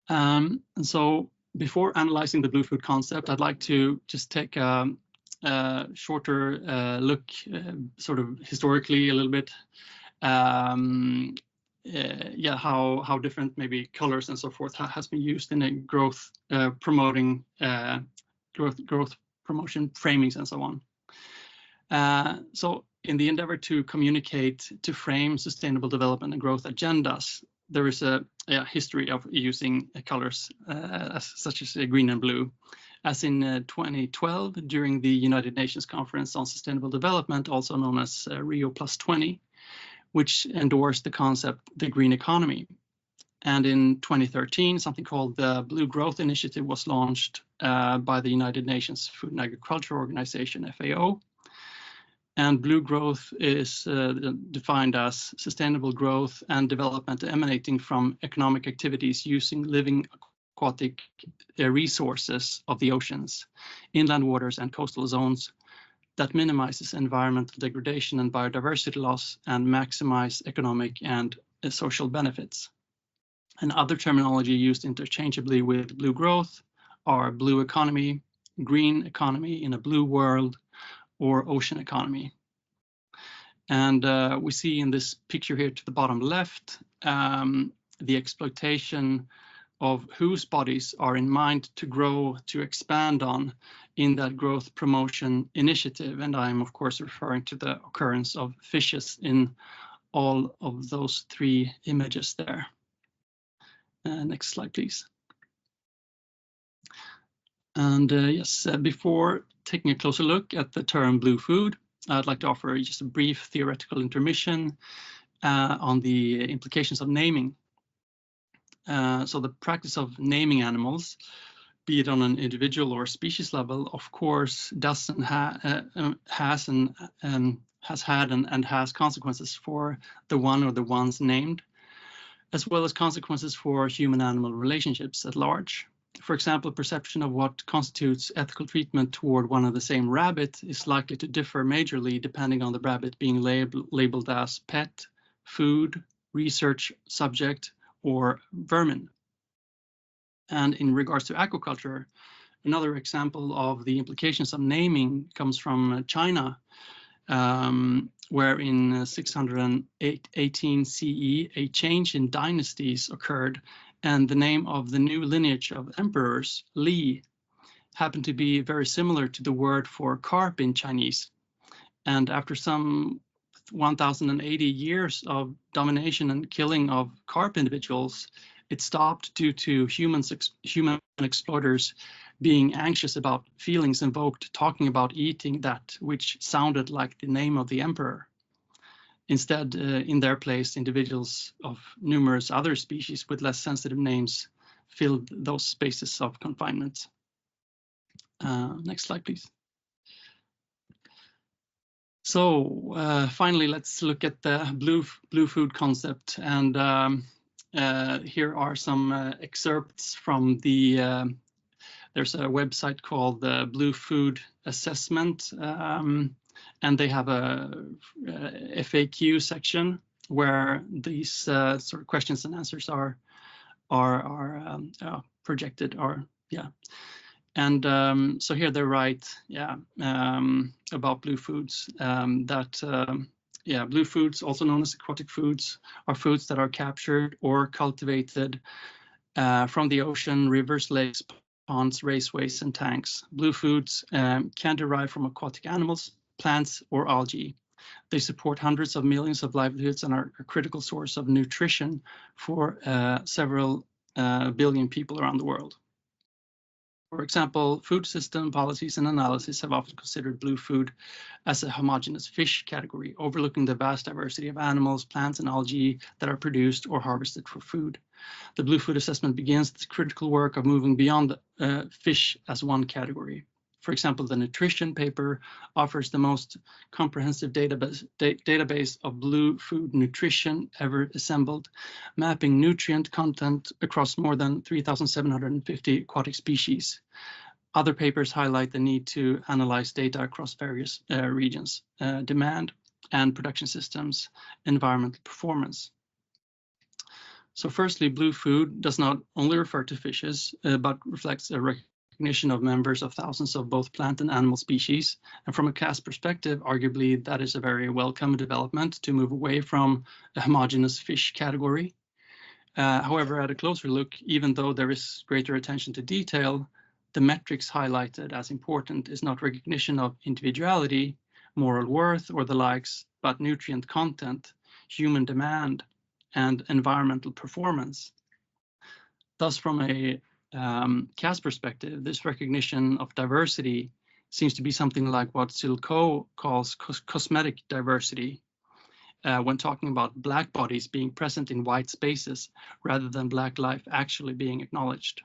And so before analyzing the blue food concept, I'd like to just take a shorter look, sort of historically a little bit, yeah, how different maybe colors and so forth has been used in a growth promoting growth promotion framings and so on. So in the endeavor to communicate, to frame sustainable development and growth agendas, there is a history of using colors such as green and blue. As in 2012, during the United Nations Conference on Sustainable Development, also known as Rio +20, which endorsed the concept, the green economy. And in 2013, something called the Blue Growth Initiative was launched by the United Nations Food and Agriculture Organization, FAO. And blue growth is defined as sustainable growth and development emanating from economic activities using living aquatic resources of the oceans, inland waters and coastal zones that minimizes environmental degradation and biodiversity loss and maximize economic and social benefits. And other terminology used interchangeably with blue growth are blue economy, green economy in a blue world, or ocean economy. And we see in this picture here to the bottom left, the exploitation of whose bodies are in mind to grow, to expand on in that growth promotion initiative. And I'm of course referring to the occurrence of fishes in all of those three images there. Next slide, please. And yes, before taking a closer look at the term blue food, I'd like to offer just a brief theoretical intermission on the implications of naming. So the practice of naming animals, be it on an individual or species level, of course, has had and has consequences for the one or the ones named, as well as consequences for human-animal relationships at large. For example, perception of what constitutes ethical treatment toward one and the same rabbit is likely to differ majorly depending on the rabbit being labeled as pet, food, research subject, or vermin. And in regards to aquaculture, another example of the implications of naming comes from China, where in 618 CE, a change in dynasties occurred, and the name of the new lineage of emperors, Li, happened to be very similar to the word for carp in Chinese. And after some 1,080 years of domination and killing of carp individuals, it stopped due to human exploiters being anxious about feelings invoked, talking about eating that which sounded like the name of the emperor. Instead, in their place, individuals of numerous other species with less sensitive names filled those spaces of confinement. Next slide, please. So finally, let's look at the blue food concept. And here are some excerpts from the, there's a website called the Blue Food Assessment, and they have a FAQ section where these sort of questions and answers are projected, or yeah. And so here they write, about blue foods, that blue foods, also known as aquatic foods, are foods that are captured or cultivated from the ocean, rivers, lakes, ponds, raceways, and tanks. Blue foods can derive from aquatic animals, plants, or algae. They support hundreds of millions of livelihoods and are a critical source of nutrition for several billion people around the world. For example, food system policies and analysis have often considered blue food as a homogeneous fish category, overlooking the vast diversity of animals, plants, and algae that are produced or harvested for food. The blue food assessment begins the critical work of moving beyond fish as one category. For example, the nutrition paper offers the most comprehensive database of blue food nutrition ever assembled, mapping nutrient content across more than 3,750 aquatic species. Other papers highlight the need to analyze data across various regions, demand and production systems, environmental performance. So firstly, blue food does not only refer to fishes, but reflects a recognition of members of thousands of both plant and animal species. And from a CAS perspective, arguably that is a very welcome development to move away from a homogeneous fish category. However, at a closer look, even though there is greater attention to detail, the metrics highlighted as important is not recognition of individuality, moral worth, or the likes, but nutrient content, human demand, and environmental performance. Thus, from a CAS perspective, this recognition of diversity seems to be something like what Silko calls cosmetic diversity, when talking about black bodies being present in white spaces rather than black life actually being acknowledged.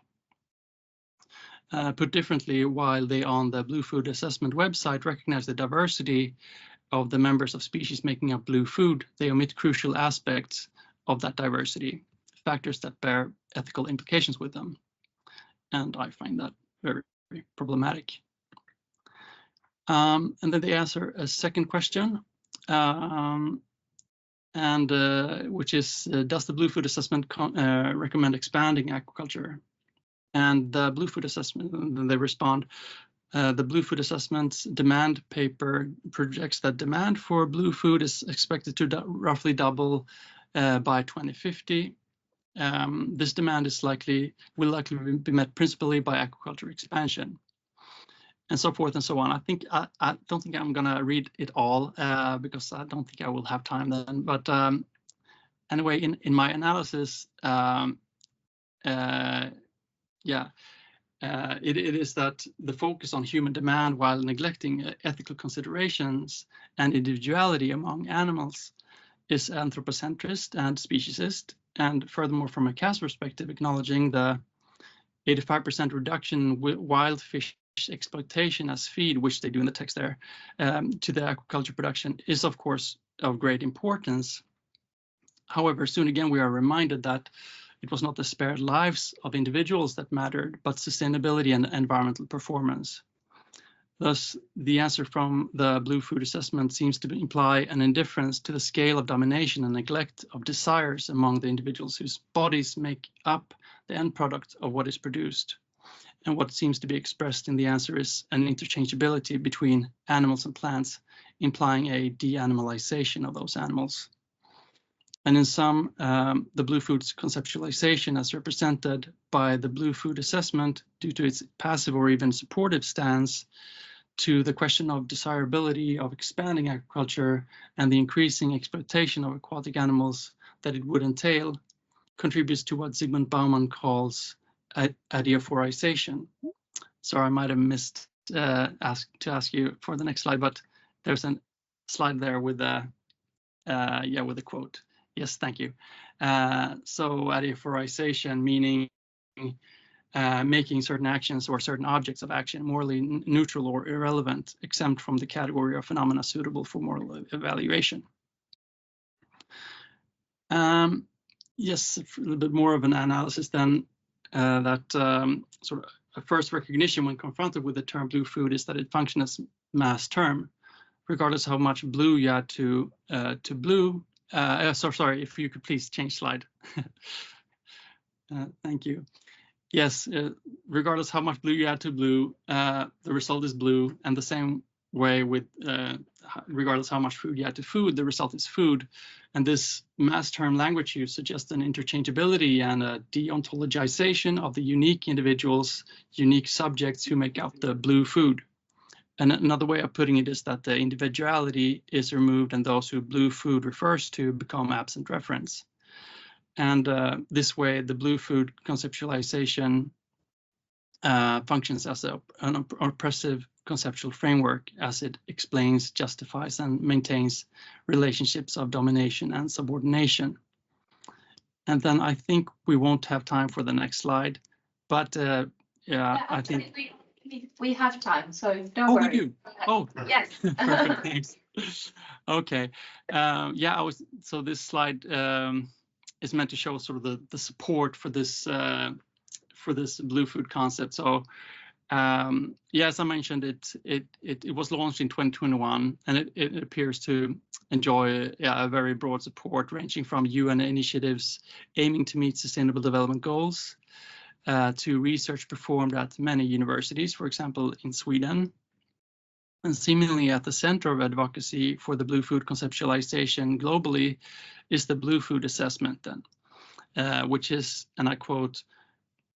Put differently, while they on the Blue Food Assessment website recognize the diversity of the members of species making up blue food, they omit crucial aspects of that diversity, factors that bear ethical implications with them. And I find that very, very problematic. And then they answer a second question, which is, does the Blue Food Assessment recommend expanding aquaculture? And the Blue Food Assessment, then they respond, the Blue Food Assessment's demand paper projects that demand for blue food is expected to roughly double by 2050. This demand will likely be met principally by aquaculture expansion, and so forth and so on. I don't think I'm gonna read it all because I don't think I will have time then. But anyway, in my analysis, it is that the focus on human demand while neglecting ethical considerations and individuality among animals is anthropocentrist and speciesist, and furthermore, from a CAS perspective, acknowledging the 85% reduction in wild fish exploitation as feed, which they do in the text there, to the aquaculture production is, of course, of great importance. However, soon again, we are reminded that it was not the spared lives of individuals that mattered, but sustainability and environmental performance. Thus, the answer from the Blue Food Assessment seems to imply an indifference to the scale of domination and neglect of desires among the individuals whose bodies make up the end product of what is produced. And what seems to be expressed in the answer is an interchangeability between animals and plants, implying a de-animalization of those animals. And in sum, the Blue Food's conceptualization as represented by the Blue Food Assessment, due to its passive or even supportive stance to the question of desirability of expanding agriculture and the increasing exploitation of aquatic animals that it would entail, contributes to what Zygmunt Bauman calls adiaphorization. Sorry, I might have missed to ask you for the next slide, but there's a slide there with a quote. Yes, thank you. So adiaphorization, meaning making certain actions or certain objects of action morally neutral or irrelevant, exempt from the category of phenomena suitable for moral evaluation. Yes, a little bit more of an analysis then, sort of a first recognition when confronted with the term blue food is that it functions as mass term, regardless how much blue you add to blue. Sorry, if you could please change slide. Thank you. Yes, regardless how much blue you add to blue, the result is blue, and the same way with regardless how much food you add to food, the result is food. And this mass term language use suggests an interchangeability and a deontologization of the unique individuals, unique subjects who make up the blue food. And another way of putting it is that the individuality is removed and those who blue food refers to become absent reference. And this way, the blue food conceptualization functions as an oppressive conceptual framework as it explains, justifies, and maintains relationships of domination and subordination. And then I think we won't have time for the next slide, but I think we have time, so don't worry. We do. Oh, yes. Perfect, thanks. Okay, so this slide is meant to show sort of the support for this blue food concept. So as I mentioned, it was launched in 2021, and it appears to enjoy a very broad support, ranging from UN initiatives aiming to meet Sustainable Development Goals to research performed at many universities, for example, in Sweden. And seemingly at the center of advocacy for the blue food conceptualization globally is the Blue Food Assessment, then, which is, and I quote,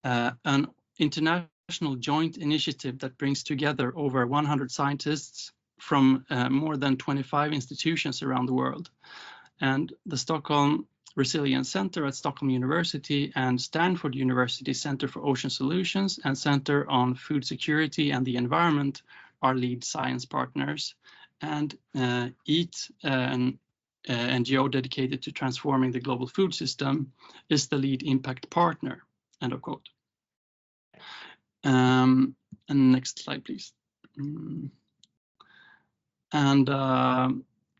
an international joint initiative that brings together over 100 scientists from more than 25 institutions around the world. And the Stockholm Resilience Center at Stockholm University and Stanford University Center for Ocean Solutions and Center on Food Security and the Environment are lead science partners, and EAT, an NGO dedicated to transforming the global food system, is the lead impact partner, end of quote. And next slide, please. And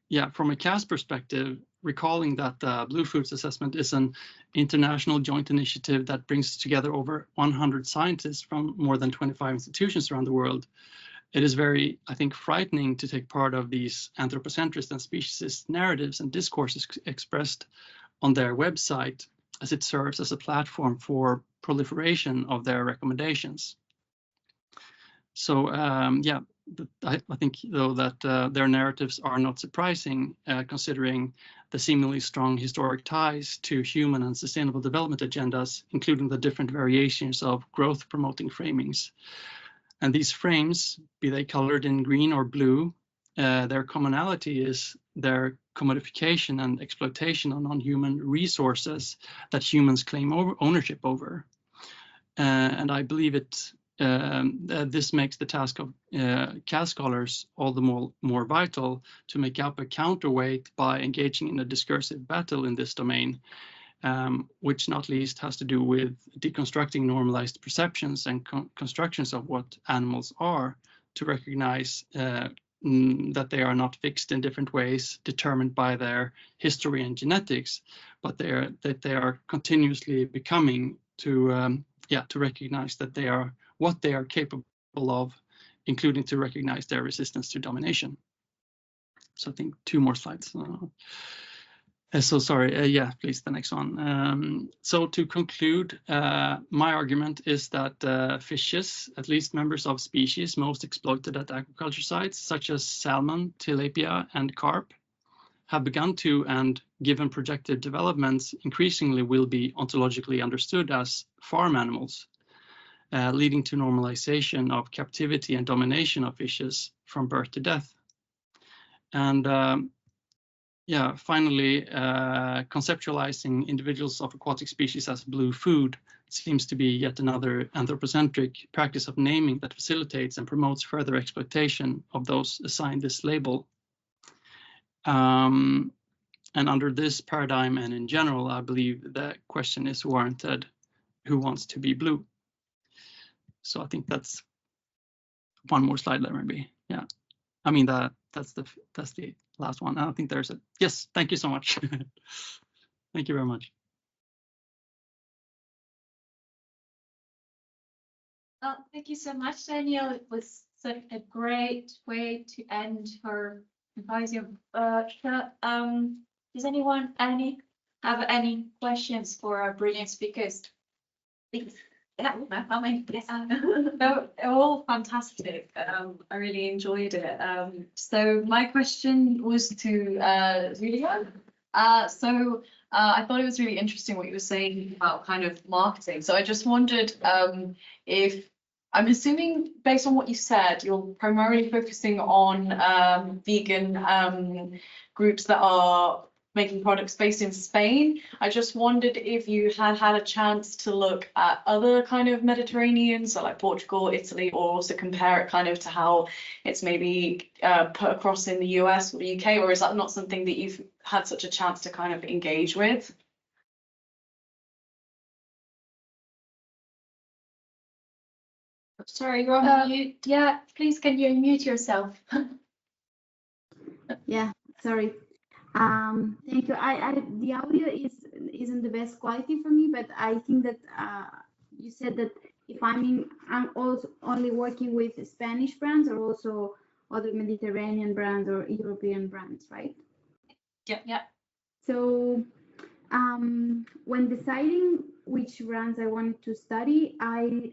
yeah, from a CAS perspective, recalling that the Blue Foods Assessment is an international joint initiative that brings together over 100 scientists from more than 25 institutions around the world, it is very, I think, frightening to take part of these anthropocentrist and speciesist narratives and discourses expressed on their website, as it serves as a platform for proliferation of their recommendations. So yeah, I think, though, that their narratives are not surprising, considering the seemingly strong historic ties to human and sustainable development agendas, including the different variations of growth-promoting framings. And these frames, be they colored in green or blue, their commonality is their commodification and exploitation of non-human resources that humans claim ownership over. And I believe this makes the task of CAS scholars all the more vital to make up a counterweight by engaging in a discursive battle in this domain, which not least has to do with deconstructing normalized perceptions and constructions of what animals are, to recognize that they are not fixed in different ways determined by their history and genetics, but that they are continuously becoming, to recognize that they are what they are capable of, including to recognize their resistance to domination. So I think 2 more slides. So sorry, yeah, please, the next one. So to conclude, my argument is that fishes, at least members of species most exploited at aquaculture sites, such as salmon, tilapia, and carp, have begun to, and given projected developments, increasingly will be ontologically understood as farm animals, leading to normalization of captivity and domination of fishes from birth to death. And yeah, finally, conceptualizing individuals of aquatic species as blue food seems to be yet another anthropocentric practice of naming that facilitates and promotes further exploitation of those assigned this label. And under this paradigm and in general, I believe the question is warranted: who wants to be blue? So I think that's 1 more slide there, maybe. Yeah, I mean that's the last one. I don't think there's a yes. Thank you so much. Thank you very much. Thank you so much, Daniel. It was such a great way to end her symposium. Does anyone have any questions for our brilliant speakers? Please. Yeah, yes. They're all fantastic. I really enjoyed it. So my question was to Júlia. I thought it was really interesting what you were saying about kind of marketing. So I just wondered if, I'm assuming based on what you said, you're primarily focusing on vegan groups that are making products based in Spain. I just wondered if you had a chance to look at other kind of Mediterranean, so like Portugal, Italy, or also compare it kind of to how it's maybe put across in the US or the UK, or is that not something that you've had such a chance to kind of engage with? Sorry, you're on mute. Yeah, please, can you unmute yourself? Yeah, sorry. Thank you. The audio isn't the best quality for me, but I think that you said that if I'm also only working with Spanish brands or also other Mediterranean brands or European brands, right? Yeah. So when deciding which brands I wanted to study, I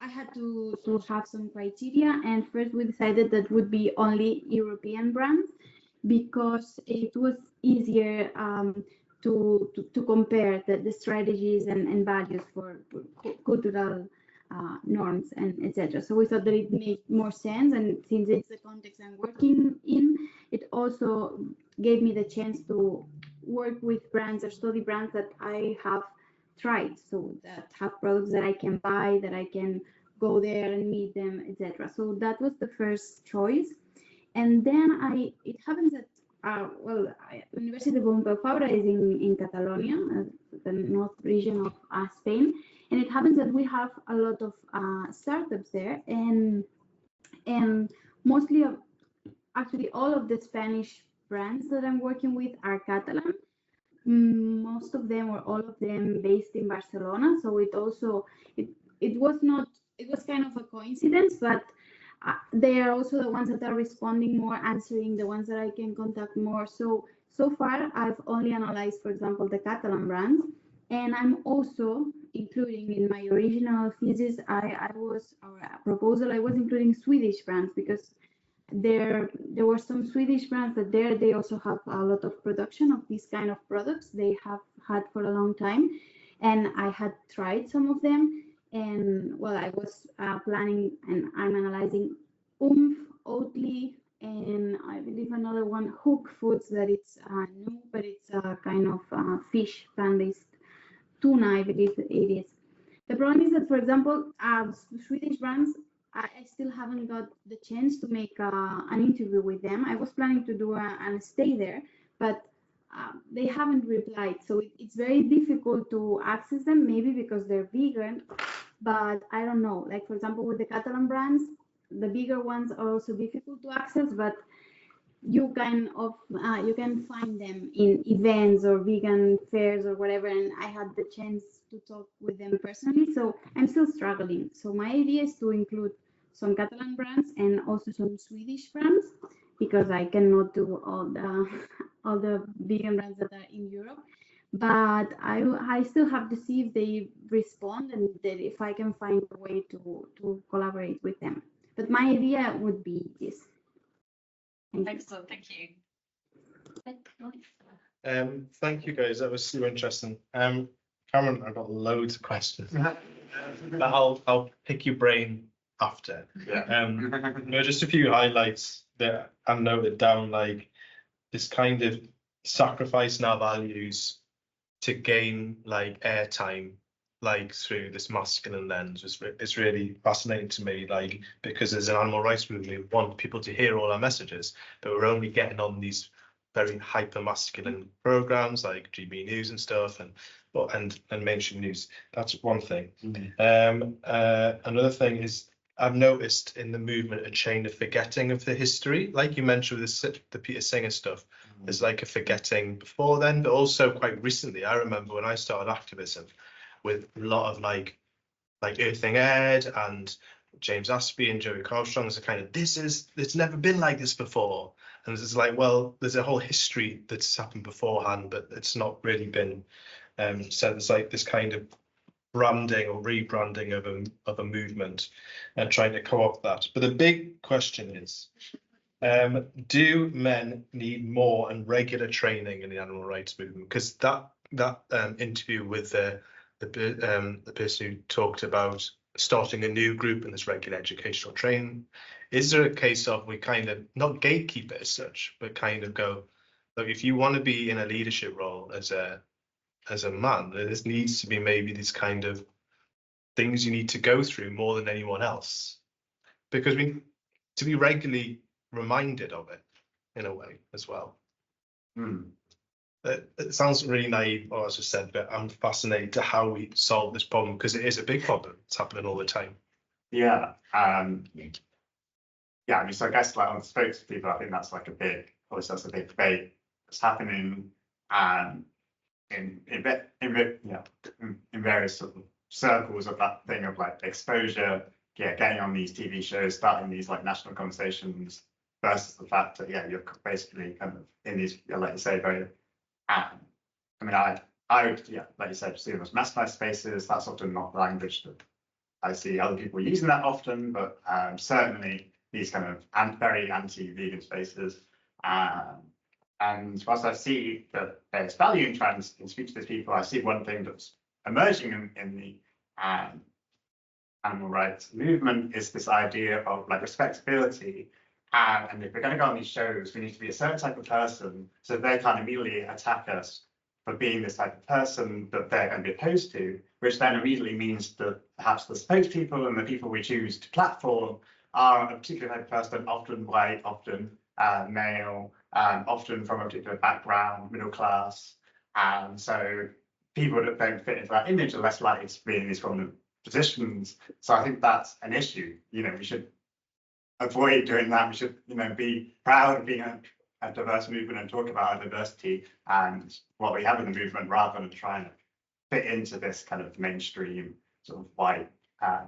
had to have some criteria, and first we decided that would be only European brands, because it was easier to compare the strategies and values for cultural norms and etc. So we thought that it made more sense, and since it's the context I'm working in, it also gave me the chance to work with brands or study brands that I have tried, so that have products that I can buy, that I can go there and meet them, etc. So that was the first choice. And then it happens that, University of Pompeu Fabra is in Catalonia, the north region of Spain. And it happens that we have a lot of startups there, and mostly actually all of the Spanish brands that I'm working with are Catalan. Most of them or all of them based in Barcelona. So it was not, it was kind of a coincidence, but they are also the ones that are responding more, answering, the ones that I can contact more. So far I've only analyzed, for example, the Catalan brands, and I'm also including in my original thesis, I was, or a proposal, I was including Swedish brands because there were some Swedish brands that they also have a lot of production of these kind of products they have had for a long time, and I had tried some of them, and well, I was planning, and I'm analyzing Oatly, and I believe another one, Hook Foods, that it's new, but it's a kind of fish plant-based tuna, I believe it is. The problem is that, for example, Swedish brands, I still haven't got the chance to make an interview with them. I was planning to do and stay there, but they haven't replied. So it's very difficult to access them, maybe because they're vegan, but I don't know. Like, for example, with the Catalan brands, the bigger ones are also difficult to access, but you can find them in events or vegan fairs or whatever, and I had the chance to talk with them personally, so I'm still struggling. So my idea is to include some Catalan brands and also some Swedish brands, because I cannot do all the vegan brands that are in Europe, but I still have to see if they respond and that if I can find a way to collaborate with them. But my idea would be this. Excellent, thank you. Thank you guys, that was super interesting. Cameron, I've got loads of questions, but I'll pick your brain after. Just a few highlights that I've noted down, like this kind of sacrifice in our values to gain like airtime, like through this masculine lens, it's really fascinating to me, like, because as an animal rights movement, we want people to hear all our messages, but we're only getting on these very hyper masculine programs like GB News and stuff, and mainstream news. That's one thing. Another thing is, I've noticed in the movement a chain of forgetting of the history, like you mentioned with the Peter Singer stuff. There's like a forgetting before then, but also quite recently. I remember when I started activism, with a lot of like Earthing Ed and James Aspie and Joey Carlstrong, as a kind of, it's never been like this before. And it's like, well, there's a whole history that's happened beforehand, but it's not really been so there's like this kind of branding or rebranding of a movement and trying to co-opt that. But the big question is, do men need more and regular training in the animal rights movement? Because that interview with the person who talked about starting a new group in this regular educational training, is there a case of we kind of not gatekeep it as such, but kind of go, look, if you want to be in a leadership role as a man, there needs to be maybe these kind of things you need to go through more than anyone else, because to be regularly reminded of it in a way as well. It sounds really naive, or as I said, but I'm fascinated to how we solve this problem, because it is a big problem. It's happening all the time. Yeah. I mean, so I guess like on spokespeople, I think that's like obviously that's a big debate that's happening in various sort of circles of that thing of like exposure, getting on these TV shows, starting these like national conversations, versus the fact that you're basically kind of in these, like you say, very I mean, I would, like you said, see them as masculine spaces. That's often not language that I see other people using that often, but certainly these kind of very anti-vegan spaces. And whilst I see that there's value in speech to these people, I see one thing that's emerging in the animal rights movement is this idea of like respectability. And if we're going to go on these shows, we need to be a certain type of person, so they can't immediately attack us for being this type of person that they're going to be opposed to, which then immediately means that perhaps the spokespeople and the people we choose to platform are a particular type of person, often white, often male, often from a particular background, middle class. And so people that don't fit into that image are less likely to be in these prominent positions. So I think that's an issue. We should avoid doing that. We should, be proud of being a diverse movement and talk about our diversity and what we have in the movement, rather than trying to fit into this kind of mainstream sort of white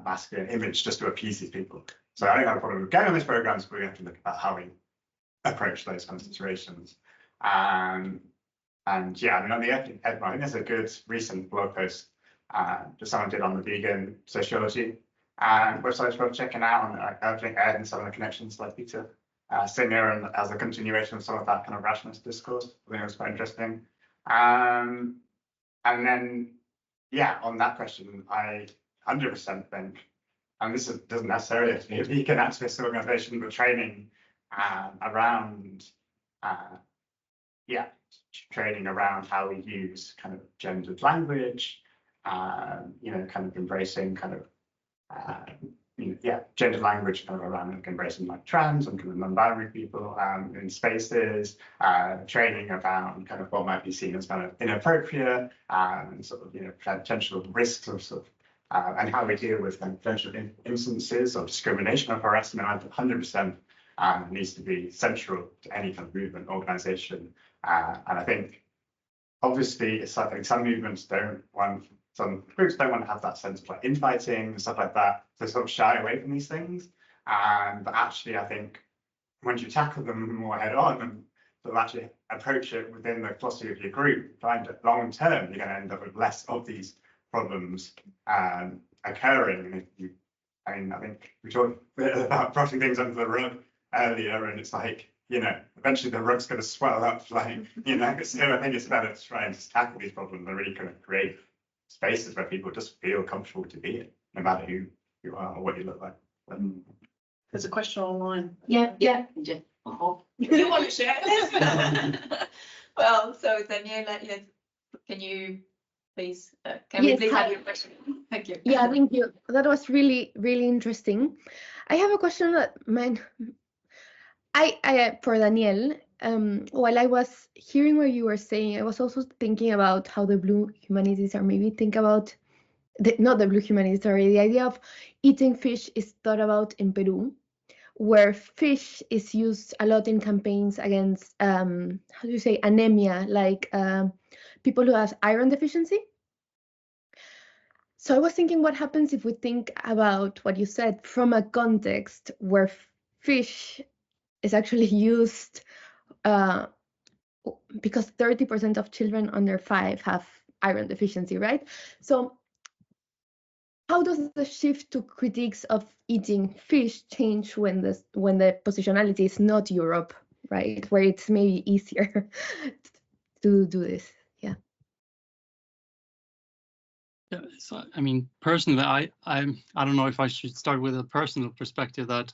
masculine image just to appease these people. So I think that's probably going on this program, so we have to look about how we approach those kind of situations. And yeah, on the ethnic, I think there's a good recent blog post that someone did on the vegan sociology website worth checking out, and I think Ed and some of the connections likely to Singer, and as a continuation of some of that kind of rationalist discourse. I think it was quite interesting. And then, yeah, on that question, I 100% think, and this doesn't necessarily have to be a vegan activist organization, but training around, training around how we use kind of gendered language, kind of embracing kind of, gendered language kind of around like embracing like trans and kind of non-binary people in spaces, training around kind of what might be seen as kind of inappropriate and sort of, potential risks of sort of, and how we deal with kind of potential instances of discrimination or harassment. 100% needs to be central to any kind of movement organization. And I think obviously it's like some movements some groups don't want to have that sense of like infighting and stuff like that, so sort of shy away from these things. But actually, I think once you tackle them more head on and sort of actually approach it within the philosophy of your group, find that long term you're going to end up with less of these problems occurring. And I think we talked a bit about brushing things under the rug earlier, and it's like, eventually the rug's going to swell up, like, so I think it's better to try and just tackle these problems and really kind of create spaces where people just feel comfortable to be in, no matter who you are or what you look like. There's a question online. Yeah. Oh. You want to share this? Well, so Daniela, can you please, we please have your question? Thank you. Yeah, thank you. That was really, really interesting. I have a question that I for Daniel. While I was hearing what you were saying, I was also thinking about how the blue humanities are maybe think about, not the blue humanities, sorry, the idea of eating fish is thought about in Peru, where fish is used a lot in campaigns against, how do you say, anemia, like people who have iron deficiency. So I was thinking, what happens if we think about what you said from a context where fish is actually used because 30% of children under 5 have iron deficiency, right? So how does the shift to critiques of eating fish change when the positionality is not Europe, right? Where it's maybe easier to do this. Yeah. Yeah, so I mean, personally, I don't know if I should start with a personal perspective that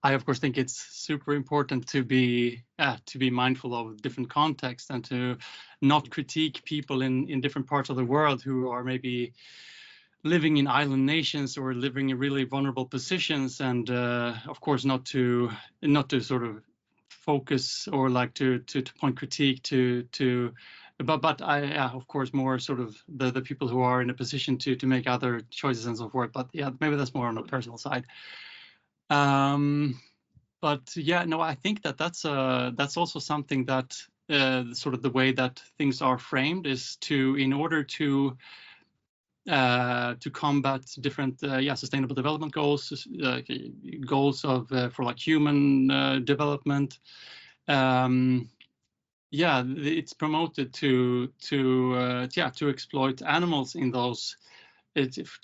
I, of course, think it's super important to be mindful of different contexts and to not critique people in different parts of the world who are maybe living in island nations or living in really vulnerable positions, and of course not to sort of focus or like to point critique to. But of course, more sort of the people who are in a position to make other choices and so forth. But yeah, maybe that's more on the personal side. But yeah, no, I think that's also something that sort of the way that things are framed is in order to combat different sustainable development goals, goals of for like human development. It's promoted to exploit animals in those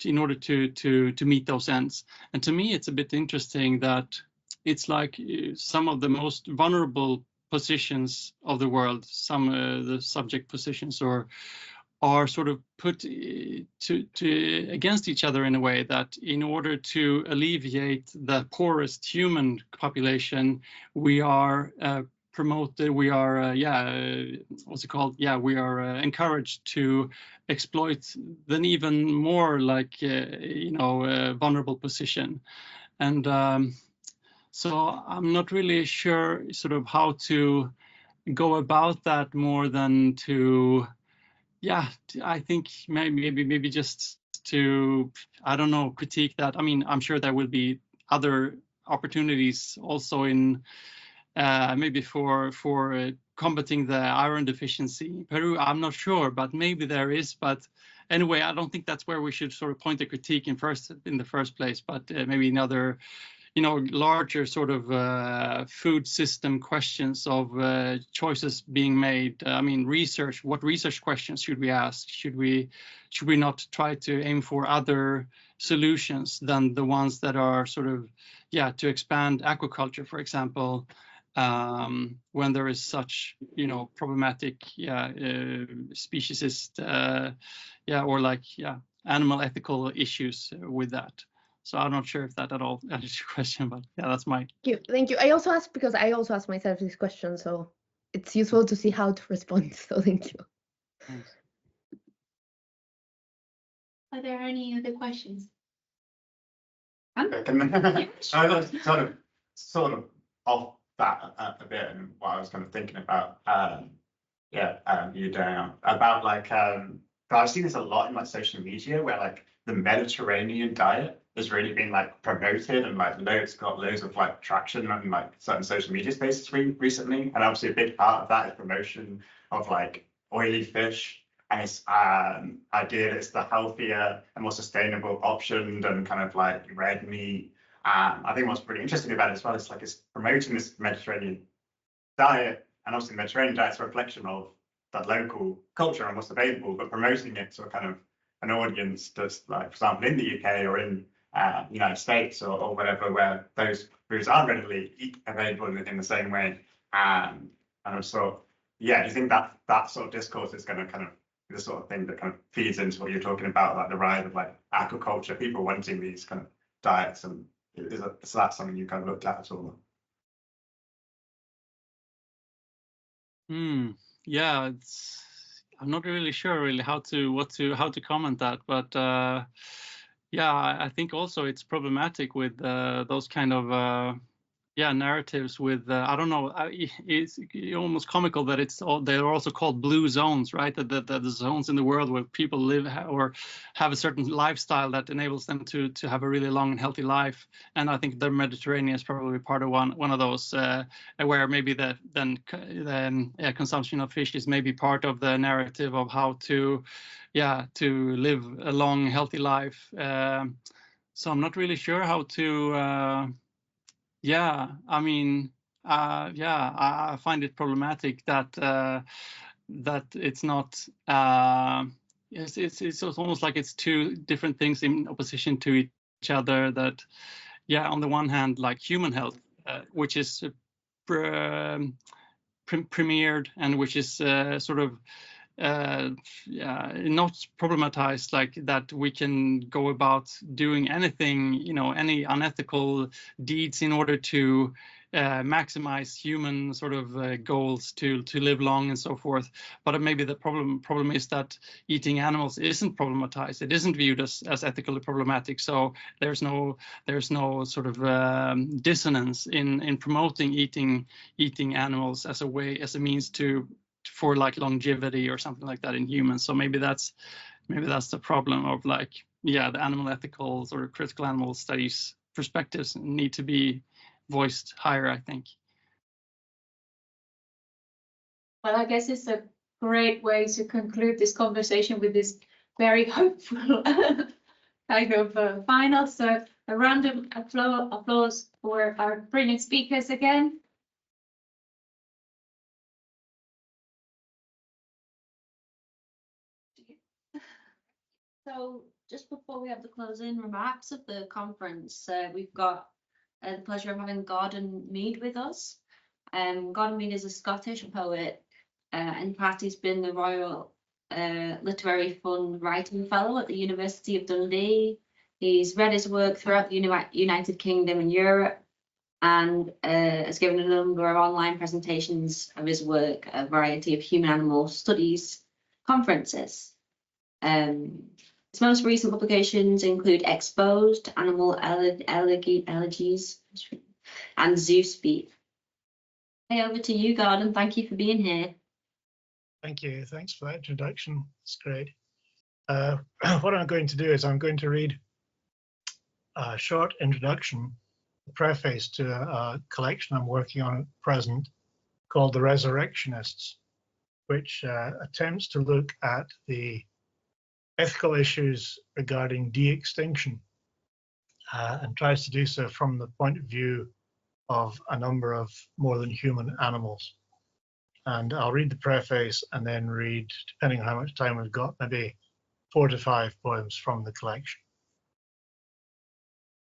in order to meet those ends. And to me, it's a bit interesting that it's like some of the most vulnerable positions of the world, some the subject positions, are sort of put to against each other in a way that in order to alleviate the poorest human population, we are promoted, we are what's it called? Yeah, we are encouraged to exploit an even more like vulnerable position. And so I'm not really sure sort of how to go about that more than to, I think maybe just to, I don't know, critique that. I mean, I'm sure there will be other opportunities also in maybe for combating the iron deficiency in Peru. I'm not sure, but maybe there is. But anyway, I don't think that's where we should sort of point the critique in the first place. But maybe in other, larger sort of food system questions of choices being made. I mean, research. What research questions should we ask? Should we not try to aim for other solutions than the ones that are sort of, to expand aquaculture, for example, when there is such, problematic, speciesist, or animal ethical issues with that. So I'm not sure if that at all answers your question, but yeah, that's my. Thank you. I also asked because I also asked myself this question, so it's useful to see how to respond. So thank you. Thanks. Are there any other questions? I got sort of off that a bit, and what I was kind of thinking about, you doing about I've seen this a lot in social media where the Mediterranean diet has really been promoted and got loads of traction on certain social media spaces recently, and obviously a big part of that is promotion of oily fish, and it's idea that it's the healthier and more sustainable option than kind of red meat. I think what's pretty interesting about it as well is it's promoting this Mediterranean diet, and obviously the Mediterranean diet's a reflection of that local culture and what's available, but promoting it to a kind of an audience that's for example in the UK or in United States or whatever, where those foods aren't readily available in the same way. And so do you think that sort of discourse is going to kind of be the sort of thing that kind of feeds into what you're talking about, the rise of aquaculture, people wanting these kind of diets, and is that something you kind of looked at all? Yeah, I'm not really sure how to comment that, but I think also it's problematic with those kind of narratives with I don't know, it's almost comical that they're also called blue zones, right? That the zones in the world where people live or have a certain lifestyle that enables them to have a really long and healthy life. And I think the Mediterranean is probably part of one of those where maybe the consumption of fish is maybe part of the narrative of how to live a long healthy life. So I'm not really sure how to. I mean, I find it problematic that it's not. It's almost like it's two different things in opposition to each other. That, on the one hand, human health, which is premiered and which is sort of. Not problematized that we can go about doing anything, any unethical deeds in order to maximize human sort of goals to live long and so forth. But maybe the problem is that eating animals isn't problematized. It isn't viewed as ethically problematic. So there's no sort of dissonance in promoting eating animals as a means for longevity or something like that in humans. So maybe that's the problem of the animal ethical sort of critical animal studies perspectives need to be voiced higher, I think. Well, I guess it's a great way to conclude this conversation with this very hopeful kind of final. So a round of applause for our brilliant speakers again. So just before we have the closing remarks of the conference, we've got the pleasure of having Gordon Meade with us. Gordon Meade is a Scottish poet, and in fact he's been the Royal Literary Fund Writing Fellow at the University of Dundee. He's read his work throughout the United Kingdom and Europe, and has given a number of online presentations of his work at a variety of human-animal studies conferences. His most recent publications include Exposed, Animal Allergies, and Zoo Speak. Hey, over to you, Gordon. Thank you for being here. Thank you. Thanks for that introduction. It's great. What I'm going to do is I'm going to read a short introduction the preface to a collection I'm working on at present called The Resurrectionists, which attempts to look at the ethical issues regarding de-extinction and tries to do so from the point of view of a number of more than human animals. And I'll read the preface and then read, depending on how much time we've got, maybe 4 to 5 poems from the collection.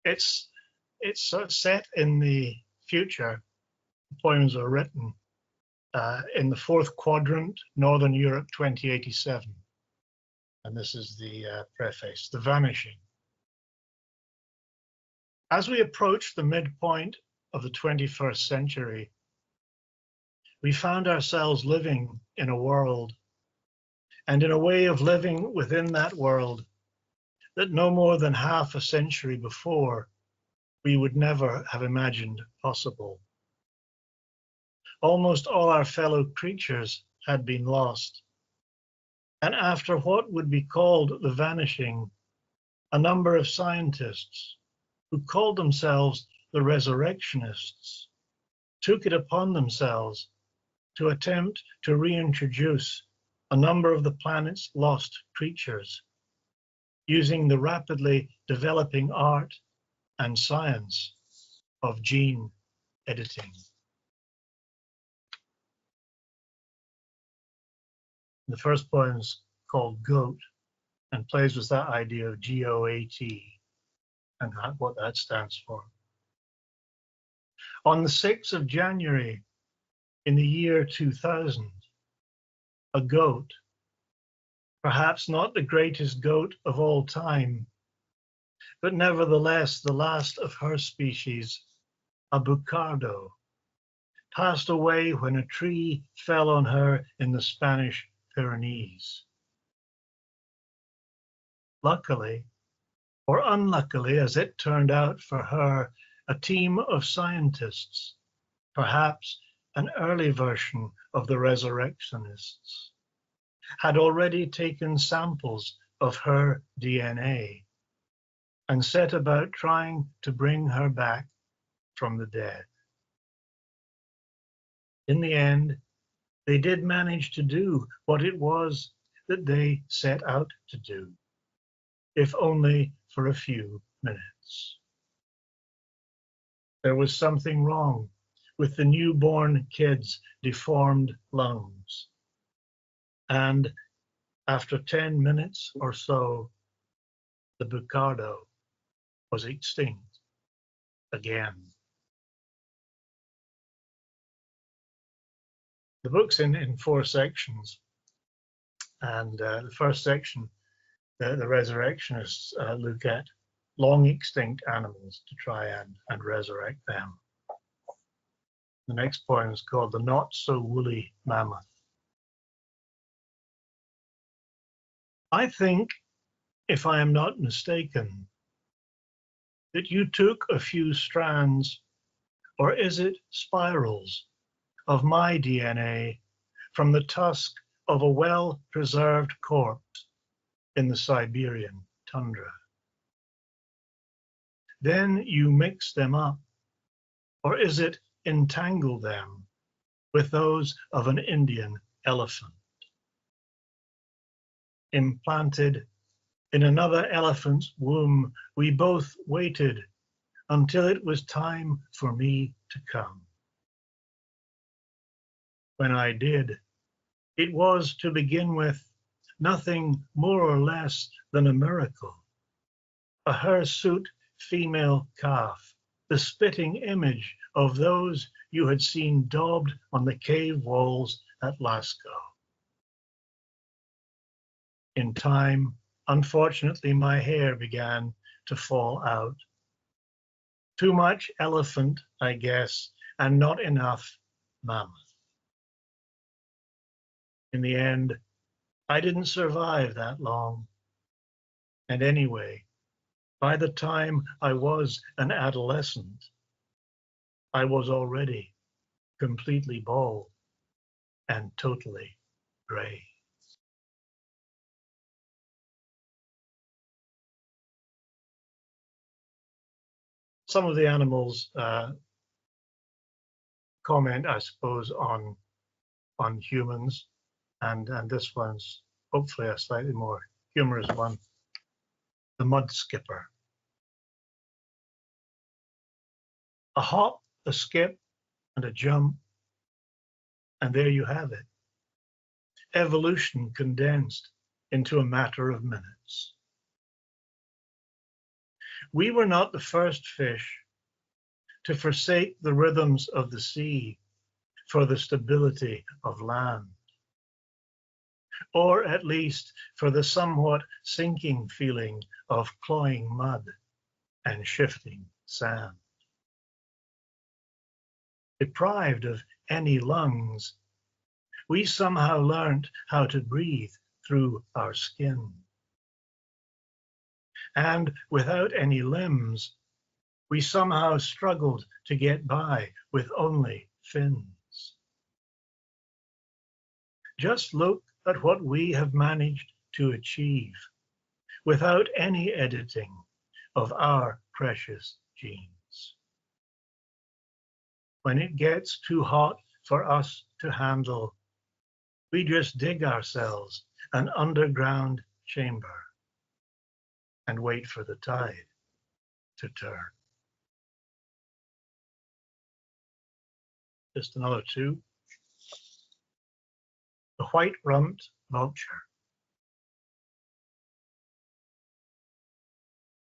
It's sort of set in the future. The poems are written in the 4th quadrant, Northern Europe 2087. And this is the preface, The Vanishing. As we approach the midpoint of the 21st century, we found ourselves living in a world and in a way of living within that world that no more than half a century before we would never have imagined possible. Almost all our fellow creatures had been lost. And after what would be called the vanishing, a number of scientists who called themselves the resurrectionists took it upon themselves to attempt to reintroduce a number of the planet's lost creatures using the rapidly developing art and science of gene editing. The first poem is called Goat and plays with that idea of G-O-A-T and what that stands for. On the 6th of January in the year 2000, a goat, perhaps not the greatest goat of all time, but nevertheless the last of her species, a bucardo, passed away when a tree fell on her in the Spanish Pyrenees. Luckily, or unluckily as it turned out for her, a team of scientists, perhaps an early version of the resurrectionists, had already taken samples of her DNA and set about trying to bring her back from the dead. In the end, they did manage to do what it was that they set out to do, if only for a few minutes. There was something wrong with the newborn kid's deformed lungs. And after 10 minutes or so, the bucardo was extinct again. The book's in 4 sections, and the first section, the resurrectionists look at long extinct animals to try and resurrect them. The next poem is called The Not So Woolly Mammoth. I think, if I am not mistaken, that you took a few strands, or is it spirals, of my DNA from the tusk of a well-preserved corpse in the Siberian tundra. Then you mix them up, or is it entangle them with those of an Indian elephant? Implanted in another elephant's womb, we both waited until it was time for me to come. When I did, it was, to begin with, nothing more or less than a miracle. A hirsute female calf, the spitting image of those you had seen daubed on the cave walls at Lascaux. In time, unfortunately, my hair began to fall out. Too much elephant, I guess, and not enough mammoth. In the end, I didn't survive that long. And anyway, by the time I was an adolescent, I was already completely bald and totally gray. some of the animals comment, I suppose, on humans, and this one's hopefully a slightly more humorous one. The mud skipper. A hop, a skip, and a jump, and there you have it. Evolution condensed into a matter of minutes. We were not the first fish to forsake the rhythms of the sea for the stability of land, or at least for the somewhat sinking feeling of cloying mud and shifting sand. Deprived of any lungs, we somehow learned how to breathe through our skin. And without any limbs, we somehow struggled to get by with only fins. Just look at what we have managed to achieve without any editing of our precious genes. When it gets too hot for us to handle, we just dig ourselves an underground chamber and wait for the tide to turn. Just another two. The white-rumped vulture.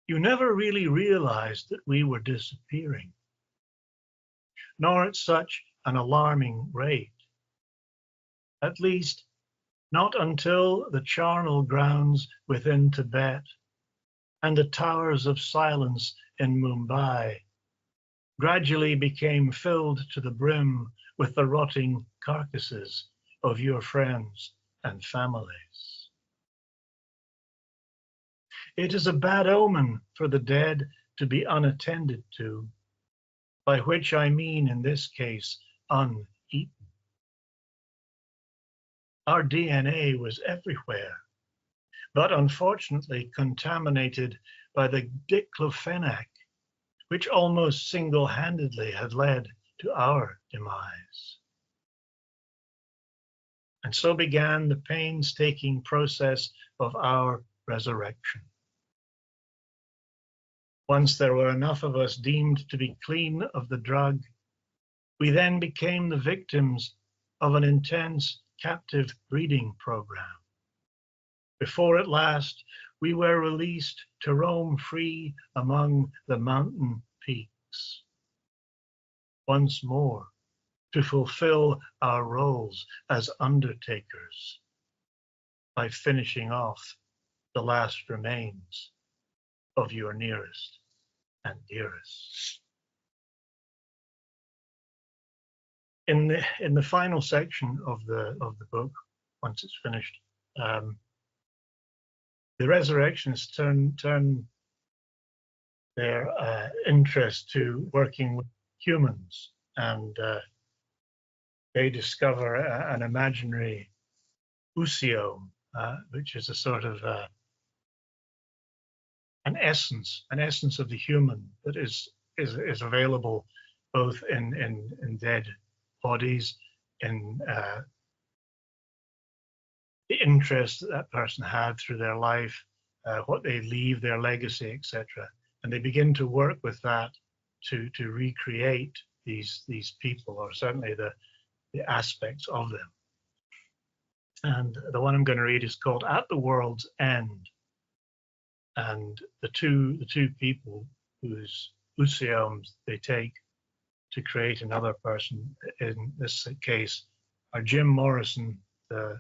You never really realized that we were disappearing, nor at such an alarming rate. At least, not until the charnel grounds within Tibet and the towers of silence in Mumbai gradually became filled to the brim with the rotting carcasses of your friends and families. It is a bad omen for the dead to be unattended to, by which I mean in this case uneaten. Our DNA was everywhere, but unfortunately contaminated by the diclofenac, which almost single-handedly had led to our demise. And so began the painstaking process of our resurrection. Once there were enough of us deemed to be clean of the drug, we then became the victims of an intense captive breeding program. Before at last, we were released to roam free among the mountain peaks. Once more, to fulfill our roles as undertakers by finishing off the last remains of your nearest and dearest. In the final section of the book, once it's finished, the resurrectionists turn their interest to working with humans, and they discover an imaginary usiome, which is a sort of an essence of the human that is available both in dead bodies, in the interest that person had through their life, what they leave, their legacy, etc. And they begin to work with that to recreate these people, or certainly the aspects of them. And the one I'm going to read is called At the World's End. And the two people whose usiomes they take to create another person, in this case, are Jim Morrison, the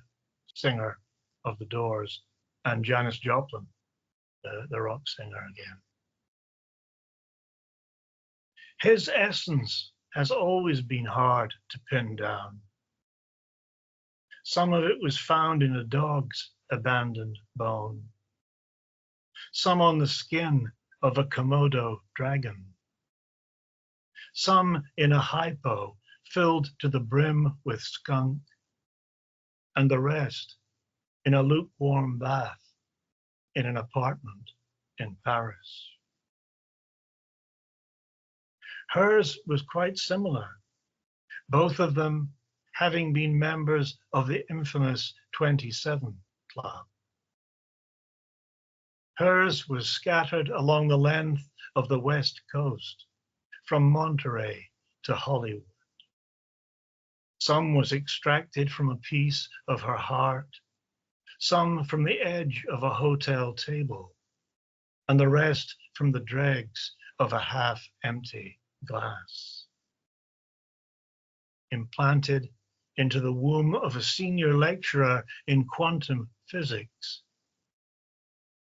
singer of The Doors, and Janis Joplin, the rock singer again. His essence has always been hard to pin down. Some of it was found in a dog's abandoned bone, some on the skin of a Komodo dragon, some in a hypo filled to the brim with skunk, and the rest in a lukewarm bath in an apartment in Paris. Hers was quite similar, both of them having been members of the infamous 27 Club. Hers was scattered along the length of the West Coast, from Monterey to Hollywood. Some was extracted from a piece of her heart, some from the edge of a hotel table, and the rest from the dregs of a half-empty glass. Implanted into the womb of a senior lecturer in quantum physics,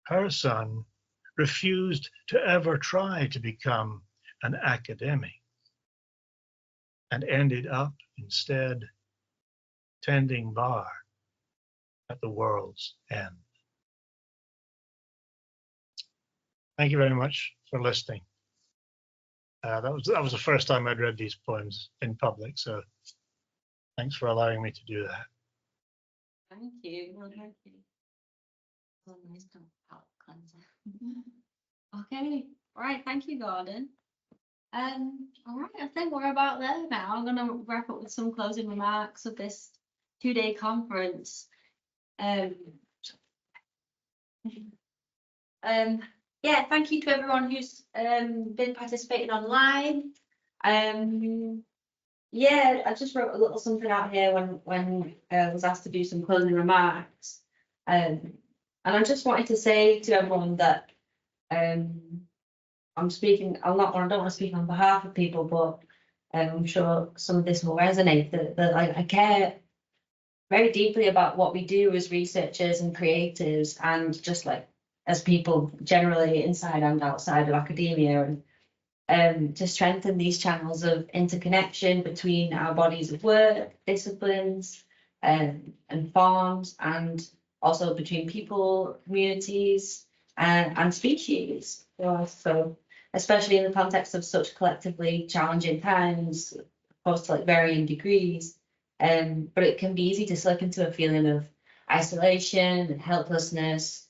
her son refused to ever try to become an academic and ended up instead tending bar at the world's end. Thank you very much for listening. That was the first time I'd read these poems in public, so thanks for allowing me to do that. Thank you. Well, thank you. So nice to have content. Okay, all right. Thank you, Gordon. All right, I think we're about there now. I'm going to wrap up with some closing remarks of this 2-day conference. Yeah, thank you to everyone who's been participating online. Yeah, I just wrote a little something out here when I was asked to do some closing remarks. And I just wanted to say to everyone that I don't want to speak on behalf of people, but I'm sure some of this will resonate, that I care very deeply about what we do as researchers and creatives, and just like as people generally inside and outside of academia, and to strengthen these channels of interconnection between our bodies of work, disciplines, and farms, and also between people, communities, and species. So especially in the context of such collectively challenging times, opposed to like varying degrees. But it can be easy to slip into a feeling of isolation and helplessness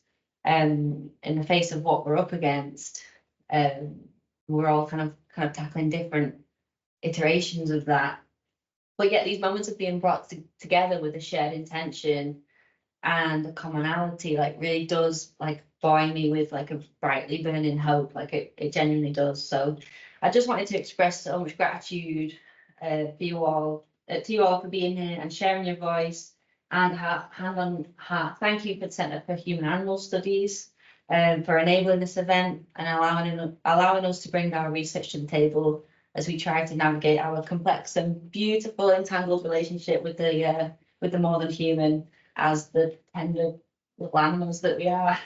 in the face of what we're up against. We're all kind of tackling different iterations of that. But yet these moments of being brought together with a shared intention and a commonality really does buoy me with a brightly burning hope. It genuinely does. So I just wanted to express so much gratitude to you all for being here and sharing your voice. And hand on heart, thank you for the Centre for Human Animal Studies for enabling this event and allowing us to bring our research to the table as we try to navigate our complex and beautiful entangled relationship with the more than human as the tender little animals that we are.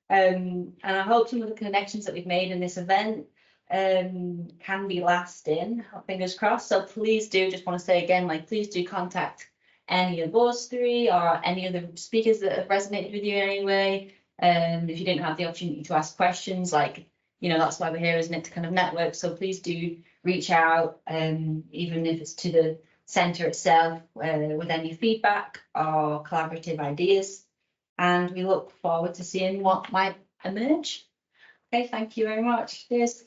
And I hope some of the connections that we've made in this event can be lasting, fingers crossed. So please do, just want to say again, please do contact any of us three or any of the speakers that have resonated with you in any way. If you didn't have the opportunity to ask questions, that's why we're here, isn't it, to kind of network. So please do reach out, even if it's to the centre itself, with any feedback or collaborative ideas. And we look forward to seeing what might emerge. Okay, thank you very much. Cheers.